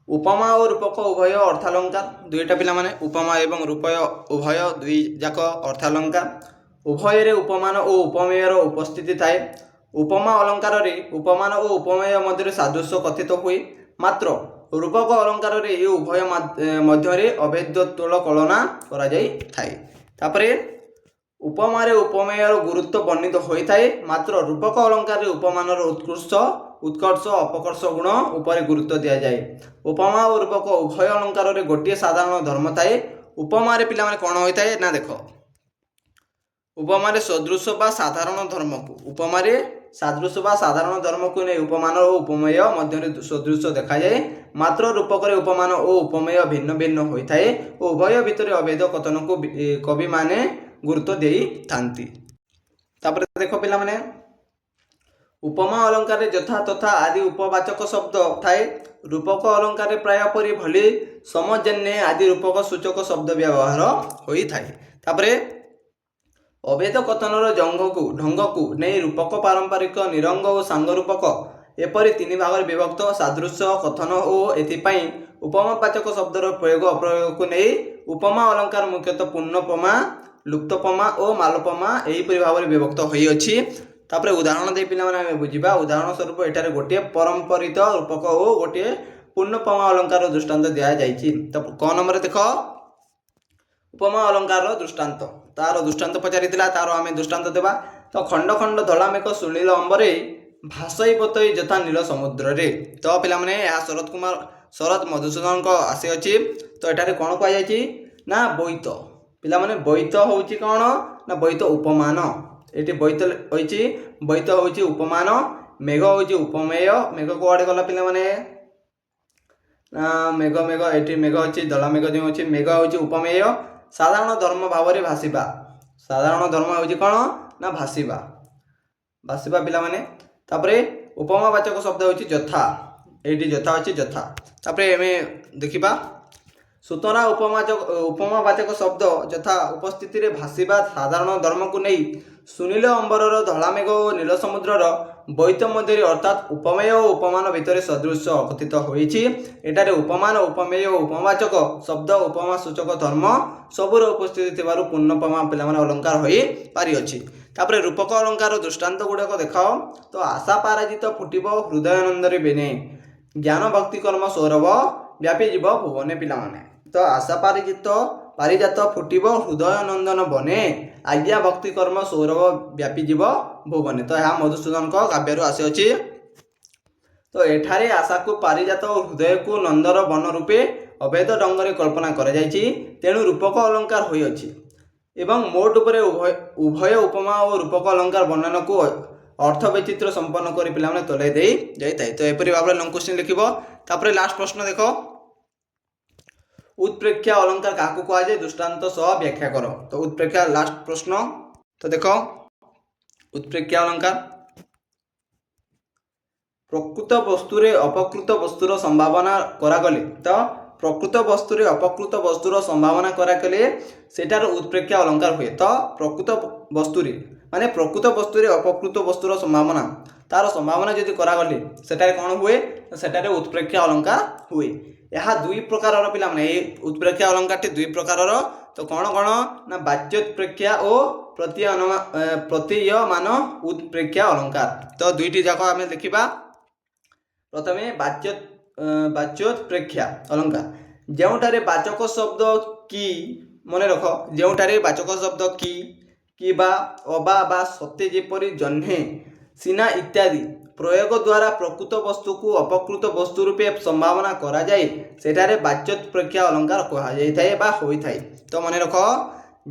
उपमा और रूपक उभय अर्थालंकार दुईटा पिला माने उपमा एवं रूपय उभय दुई जाक अर्थालंकार उभय रे उपमान और उपमेयर उपस्थिति थाए। उपमा अलंकार रे उपमान और उपमेय मध्य सादृश्य कथित हुए मात्र रूपक अलंकार रे ये उभय मध्य रे अभेद्य तोल कलना करा जाई थाए। तापरे उपमा रे उपमेयर गुरुत्व वर्णित होता है मात्र रूपक अलंकार रे उपमानर उत्कर्ष अपकर्ष गुण उपर गुरुत्व दिया जाए। उपमा और रूपक उभय अलंकार रे गोटे साधारण धर्म थाए। उपमा रे पिला माने कोन होता है ना देखो ଉପମାରେ ସଦୃଶ ବା ସାଧାରଣ ଧର୍ମକୁ ଉପମାରେ ସାଦୃଶ ବା ସାଧାରଣ ଧର୍ମକୁ ନେଇ ଉପମାନ ଓ ଉପମେୟ ମଧ୍ୟରେ ସଦୃଶ ଦେଖାଯାଏ। ମାତ୍ର ରୂପକରେ ଉପମାନ ଓ ଉପମେୟ ଭିନ୍ନ ଭିନ୍ନ ହୋଇଥାଏ ଓ ଉଭୟ ଭିତରେ ଅଭେଦ କଥନକୁ କବିମାନେ ଗୁରୁତ୍ୱ ଦେଇଥାନ୍ତି। ତାପରେ ଦେଖ ପିଲାମାନେ, ଉପମା ଅଳଙ୍କାରରେ ଯଥା ତଥା ଆଦି ଉପବାଚକ ଶବ୍ଦ ଥାଏ। ରୂପକ ଅଳଙ୍କାରରେ ପ୍ରାୟ ପରି ଭଳି ସମଜନ୍ୟ ଆଦି ରୂପକ ସୂଚକ ଶବ୍ଦ ବ୍ୟବହାର ହୋଇଥାଏ। ତାପରେ ଅଭେଦ କଥନର ଢଙ୍ଗକୁ ନେଇ ରୂପକ ପାରମ୍ପରିକ ନିରଙ୍ଗ ଓ ସାଙ୍ଗ ରୂପକ ଏପରି ତିନି ଭାଗରେ ବିଭକ୍ତ। ସାଦୃଶ୍ୟ କଥନ ଓ ଏଥିପାଇଁ ଉପମାବାଚକ ଶବ୍ଦର ପ୍ରୟୋଗ ଅପ୍ରୟୋଗକୁ ନେଇ ଉପମା ଅଳଙ୍କାର ମୁଖ୍ୟତଃ ପୂର୍ଣ୍ଣୋପମା, ଲୁପ୍ତୋପମା ଓ ମାଲୋପମା ଏହିପରି ଭାବରେ ବିଭକ୍ତ ହୋଇଅଛି। ତାପରେ ଉଦାହରଣ ଦେଇ ପିଲାମାନେ ଆମେ ବୁଝିବା। ଉଦାହରଣ ସ୍ୱରୂପ ଏଠାରେ ଗୋଟିଏ ପରମ୍ପରିତ ରୂପକ ଓ ଗୋଟିଏ ପୂର୍ଣ୍ଣୋପମା ଅଳଙ୍କାର ଦୃଷ୍ଟାନ୍ତ ଦିଆଯାଇଛି। ତ କ ନମ୍ବରରେ ଦେଖ, ଉପମା ଅଳଙ୍କାରର ଦୃଷ୍ଟାନ୍ତ। ତାର ଦୃଷ୍ଟାନ୍ତ ପଚାରିଥିଲା, ତାର ଆମେ ଦୃଷ୍ଟାନ୍ତ ଦେବା। ତ ଖଣ୍ଡ ଖଣ୍ଡ ଧଳା ମେଘ ସୁନୀଳ ଅମ୍ବରେ ଭାସଇ ପତଇ ଯଥା ନୀଳ ସମୁଦ୍ରରେ। ତ ପିଲାମାନେ ଏହା ଶରତ ମଧୁସୂଦନଙ୍କ ଆସିଅଛି। ତ ଏଠାରେ କ'ଣ କୁହାଯାଇଛି ନା ବୋଇତ। ପିଲାମାନେ ବୋଇତ ହେଉଛି କ'ଣ ନା ବୋଇତ ଉପମାନ। ଏଠି ବୋଇତ ହୋଇଛି, ବୋଇତ ହେଉଛି ଉପମାନ, ମେଘ ହେଉଛି ଉପମେୟ। ମେଘ କୁଆଡ଼େ ଗଲା ପିଲାମାନେ ନା ମେଘ ଏଠି ମେଘ ଅଛି, ଧଳା ମେଘ ଯେଉଁ ଅଛି, ମେଘ ହେଉଛି ଉପମେୟ। ସାଧାରଣ ଧର୍ମ ଭାବରେ ଭାସିବା। ସାଧାରଣ ଧର୍ମ ହେଉଛି କ'ଣ ନା ଭାସିବା ପିଲାମାନେ। ତାପରେ ଉପମାବାଚକ ଶବ୍ଦ ହେଉଛି ଯଥା। ଏଇଠି ଯଥା ଅଛି, ଯଥା। ତାପରେ ଆମେ ଦେଖିବା ସୁତରା ଉପମାବାଚକ ଶବ୍ଦ ଯଥା ଉପସ୍ଥିତିରେ ଭାସିବା ସାଧାରଣ ଧର୍ମକୁ ନେଇ ସୁନୀଳ ଅମ୍ବରର ଧଳା ମେଘ ଓ ନୀଳ ସମୁଦ୍ରର ବୋଇତ ମଧ୍ୟରେ ଅର୍ଥାତ୍ ଉପମେୟ ଓ ଉପମାନ ଭିତରେ ସଦୃଶ୍ୟ ଅକଥିତ ହୋଇଛି। ଏଠାରେ ଉପମାନ, ଉପମେୟ ଓ ଉପମାବାଚକ ଶବ୍ଦ ଉପମା ସୂଚକ ଧର୍ମ ସବୁର ଉପସ୍ଥିତି ଥିବାରୁ ପୂର୍ଣ୍ଣୋପମା ପିଲାମାନେ ଅଳଙ୍କାର ହୋଇପାରିଅଛି। ତାପରେ ରୂପକ ଅଳଙ୍କାର ଦୃଷ୍ଟାନ୍ତ ଗୁଡ଼ାକ ଦେଖାଅ। ତ ଆଶା ପାରାଜିତ ଫୁଟିବ ହୃଦୟାନନ୍ଦରେ ବେନେ, ଜ୍ଞାନ ଭକ୍ତି କର୍ମ ସୌରଭ ବ୍ୟାପୀଯିବ ଭୁବନେ। ପିଲାମାନେ ତ ଆଶା ପାରିଜାତ ଫୁଟିବ ହୃଦୟ ନନ୍ଦନ ବନେ, ଆଜ୍ଞା ଭକ୍ତି କର୍ମ ସୌରଭ ବ୍ୟାପୀଯିବ ଭୁବନେ। ତ ଏହା ମଧୁସୂଦନଙ୍କ କାବ୍ୟରୁ ଆସିଅଛି। ତ ଏଠାରେ ଆଶାକୁ ପାରିଜାତ ଓ ହୃଦୟକୁ ନନ୍ଦର ବନ ରୂପେ ଅଭେଦ ଢଙ୍ଗରେ କଳ୍ପନା କରାଯାଇଛି। ତେଣୁ ରୂପକ ଅଳଙ୍କାର ହୋଇଅଛି ଏବଂ ମୋଟ ଉପରେ ଉଭୟ ଉପମା ଓ ରୂପକ ଅଳଙ୍କାର ବର୍ଣ୍ଣନାକୁ ଅର୍ଥ ବୈଚିତ୍ର୍ୟ ସମ୍ପନ୍ନ କରି ପିଲାମାନେ ତୋଲାଇ ଦେଇ ଯାଇଥାଏ। ତ ଏପରି ଭାବରେ ଲଙ୍ଗ କ୍ୱେଶ୍ଚିନ୍ ଲେଖିବ। ତାପରେ ଲାଷ୍ଟ ପ୍ରଶ୍ନ ଦେଖ, ଉତ୍ପ୍ରେକ୍ଷା ଅଳଙ୍କାର କାହାକୁ କୁହାଯାଏ ଦୃଷ୍ଟାନ୍ତ ସହ ବ୍ୟାଖ୍ୟା କର। ତ ଉତ୍ପ୍ରେକ୍ଷା ଲାଷ୍ଟ ପ୍ରଶ୍ନ। ତ ଦେଖ ଉତ୍ପ୍ରେକ୍ଷା ଅଳଙ୍କାର, ପ୍ରକୃତ ବସ୍ତୁରେ ଅପକୃତ ବସ୍ତୁର ସମ୍ଭାବନା କରାଗଲେ। ତ ପ୍ରକୃତ ବସ୍ତୁରେ ଅପକୃତ ବସ୍ତୁର ସମ୍ଭାବନା କରାଗଲେ ସେଠାର ଉତ୍ପ୍ରେକ୍ଷା ଅଳଙ୍କାର ହୁଏ। ତ ପ୍ରକୃତ ବସ୍ତୁରେ ଅପକୃତ ବସ୍ତୁର ସମ୍ଭାବନା, ତାର ସମ୍ଭାବନା ଯଦି କରାଗଲେ ସେଠାରେ କ'ଣ ହୁଏ, ସେଠାରେ ଉତ୍ପ୍ରେକ୍ଷା ଅଳଙ୍କାର ହୁଏ। ଏହା ଦୁଇ ପ୍ରକାରର ପିଲାମାନେ, ଏହି ଉତ୍ପ୍ରେକ୍ଷା ଅଳଙ୍କାରଟି ଦୁଇ ପ୍ରକାରର। ତ କ'ଣ ନା ବାଚ୍ୟୋତ୍ପ୍ରେକ୍ଷା ଓ ପ୍ରତୀୟମାନ ଉତ୍ପ୍ରେକ୍ଷା ଅଳଙ୍କାର। ତ ଦୁଇଟି ଯାକ ଆମେ ଦେଖିବା। ପ୍ରଥମେ ବାଚ୍ୟୋତ୍ପ୍ରେକ୍ଷା ଅଳଙ୍କାର, ଯେଉଁଠାରେ ବାଚକ ଶବ୍ଦ କି, ମନେ ରଖ, ଯେଉଁଠାରେ ବାଚକ ଶବ୍ଦ କି ବା ଅବା ବା ସତେ ଯେପରି ଜହ୍ନେ ସିନା ଇତ୍ୟାଦି ପ୍ରୟୋଗ ଦ୍ୱାରା ପ୍ରକୃତ ବସ୍ତୁକୁ ଅପକୃତ ବସ୍ତୁ ରୂପେ ସମ୍ଭାବନା କରାଯାଏ ସେଠାରେ ବାଚ୍ୟୋତ୍ପ୍ରେକ୍ଷା ଅଳଙ୍କାର କୁହାଯାଇଥାଏ ବା ହୋଇଥାଏ। ତ ମନେ ରଖ,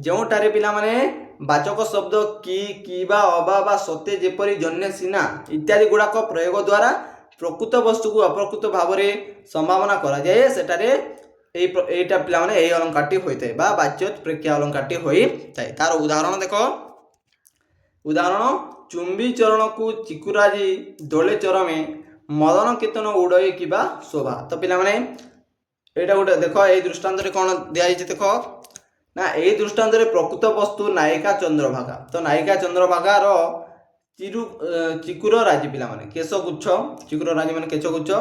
ଯେଉଁଠାରେ ପିଲାମାନେ ବାଚକ ଶବ୍ଦ କି ବା ଅବା ବା ସତେ ଯେପରି ଜହ୍ନେ ସିନା ଇତ୍ୟାଦି ଗୁଡ଼ାକ ପ୍ରୟୋଗ ଦ୍ୱାରା ପ୍ରକୃତ ବସ୍ତୁକୁ ଅପ୍ରକୃତ ଭାବରେ ସମ୍ଭାବନା କରାଯାଏ ସେଠାରେ এইটা ପିଲାମାନେ ଏହି ଅଳଙ୍କାରଟି ହୋଇଥାଏ ବା ବାଚ୍ୟୋତ୍ପ୍ରେକ୍ଷା ଅଳଙ୍କାରଟି ହୋଇଥାଏ। ତାର ଉଦାହରଣ ଦେଖ। ଉଦାହରଣ, ଚୁମ୍ବି ଚରଣକୁ ଚିକୁରାଜି ଦୋଳେ ଚରମେ, ମଦନ କୀର୍ତ୍ତନ ଉଡ଼ଏ କିବା ଶୋଭା। ତ ପିଲାମାନେ ଏଇଟା ଗୋଟେ ଦେଖ, ଏଇ ଦୃଷ୍ଟାନ୍ତରେ କ'ଣ ଦିଆଯାଇଛି ଦେଖ ନା, ଏହି ଦୃଷ୍ଟାନ୍ତରେ ପ୍ରକୃତ ବସ୍ତୁ ନାୟିକା ଚନ୍ଦ୍ରଭାଗା। ତ ନାୟିକା ଚନ୍ଦ୍ରଭାଗାର ଚିକୁର ରାଜି ପିଲାମାନେ କେଶଗୁଚ୍ଛ, ଚିକୁର ରାଜି ମାନେ କେଶଗୁଚ୍ଛ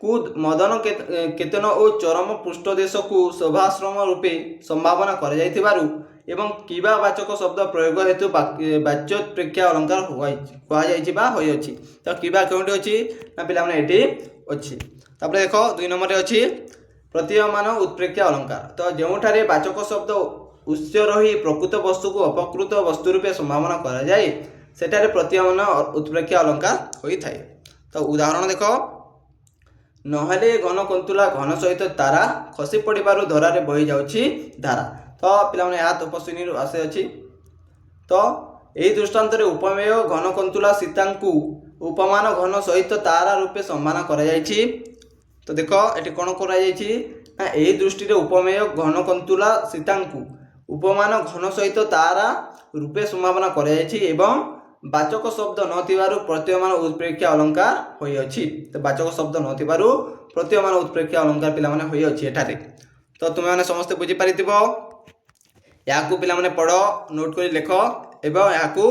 କୁ ମଦନ କେତନ ଓ ଚରମ ପୃଷ୍ଠ ଦେଶକୁ ଶୋଭାଶ୍ରମ ରୂପେ ସମ୍ଭାବନା କରାଯାଇଥିବାରୁ ଏବଂ କିବା ବାଚକ ଶବ୍ଦ ପ୍ରୟୋଗ ହେତୁ ବାଚ୍ୟୋତ୍ପ୍ରେକ୍ଷା ଅଳଙ୍କାର କୁହାଯାଇଛି ବା ହୋଇଅଛି। ତ କିବା କେଉଁଠି ଅଛି ନା ପିଲାମାନେ ଏଠି ଅଛି। ତାପରେ ଦେଖ 2 ନମ୍ବରରେ ଅଛି ପ୍ରତୀୟମାନ ଉତ୍ପ୍ରେକ୍ଷା ଅଳଙ୍କାର। ତ ଯେଉଁଠାରେ ବାଚକ ଶବ୍ଦ ଉତ୍ସ ରହି ପ୍ରକୃତ ବସ୍ତୁକୁ ଅପକୃତ ବସ୍ତୁ ରୂପେ ସମ୍ଭାବନା କରାଯାଏ ସେଠାରେ ପ୍ରତୀୟମାନ ଉତ୍ପ୍ରେକ୍ଷା ଅଳଙ୍କାର ହୋଇଥାଏ। ତ ଉଦାହରଣ ଦେଖ, ନହେଲେ ଘନ କନ୍ତୁଲା ଘନ ସହିତ ତାରା, ଖସି ପଡ଼ିବାରୁ ଧରାରେ ବହି ଯାଉଛି ଧାରା। ତ ପିଲାମାନେ ଏହା ତପସ୍ୱିନୀରୁ ଆସିଅଛି। तो এই দৃষ্টান্তরে উপমেয় ঘনকন্তুলা সীতাঙ্কু উপমান ঘন সহিত তারা রূপে সম্মান করা যাইছি। তো দেখ এটি কোণ করা যাইছি না, এই দৃষ্টিরে উপমেয় ঘনকন্তুলা সীতাঙ্কু উপমান ঘন সহিত তারা রূপে সম্ভাবনা করা যাইছি এবং বাচক শব্দ নথিবারু প্রত্যୟମାନ উৎପ୍ରେକ୍ଷା অলঙ্କାର ହୋଇଅଛି। ତ ବାଚକ ଶବ୍ଦ ନଥିବାରୁ ପ୍ରତ୍ୟୟମାନ ଉତ୍ପ୍ରେକ୍ଷା অলঙ্କାର ପିଲାମାନେ ହୋଇଅଛି ଏଠାରେ। ତ ତୁମେମାନେ ସମସ୍ତେ ବୁଝିପାରିଥିବ। ଏହାକୁ ପିଲାମାନେ ପଢ଼, ନୋଟ୍ କରି ଲେଖ ଏବଂ ଏହାକୁ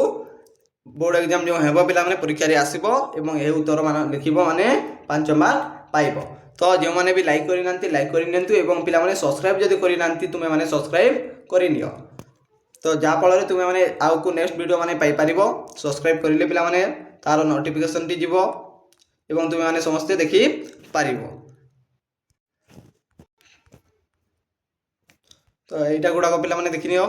ବୋର୍ଡ଼ ଏକ୍ଜାମ୍ ଯେଉଁ ହେବ ପିଲାମାନେ ପରୀକ୍ଷାରେ ଆସିବ ଏବଂ ଏହି ଉତ୍ତର ମାନ ଲେଖିବ ମାନେ 5 ମାର୍କ ପାଇବ। ତ ଯେଉଁମାନେ ବି ଲାଇକ୍ କରିନାହାନ୍ତି ଲାଇକ୍ କରିନିଅନ୍ତୁ ଏବଂ ପିଲାମାନେ ସବସ୍କ୍ରାଇବ୍ ଯଦି କରିନାହାନ୍ତି ତୁମେମାନେ ସବସ୍କ୍ରାଇବ୍ କରିନିଅ। तो ଯାହାଫଳରେ ତୁମେମାନେ ଆଗକୁ ନେକ୍ସଟ ଭିଡ଼ିଓ ମାନେ ପାଇପାରିବ। ସବସ୍କ୍ରାଇବ୍ କରିଲେ ପିଲାମାନେ ତାର ନୋଟିଫିକେସନ୍ଟି ଯିବ ଏବଂ ତୁମେମାନେ ସମସ୍ତେ ଦେଖିପାରିବ। ତ ଏଇଟା ଗୁଡ଼ାକ ପିଲାମାନେ ଦେଖିନିଅ।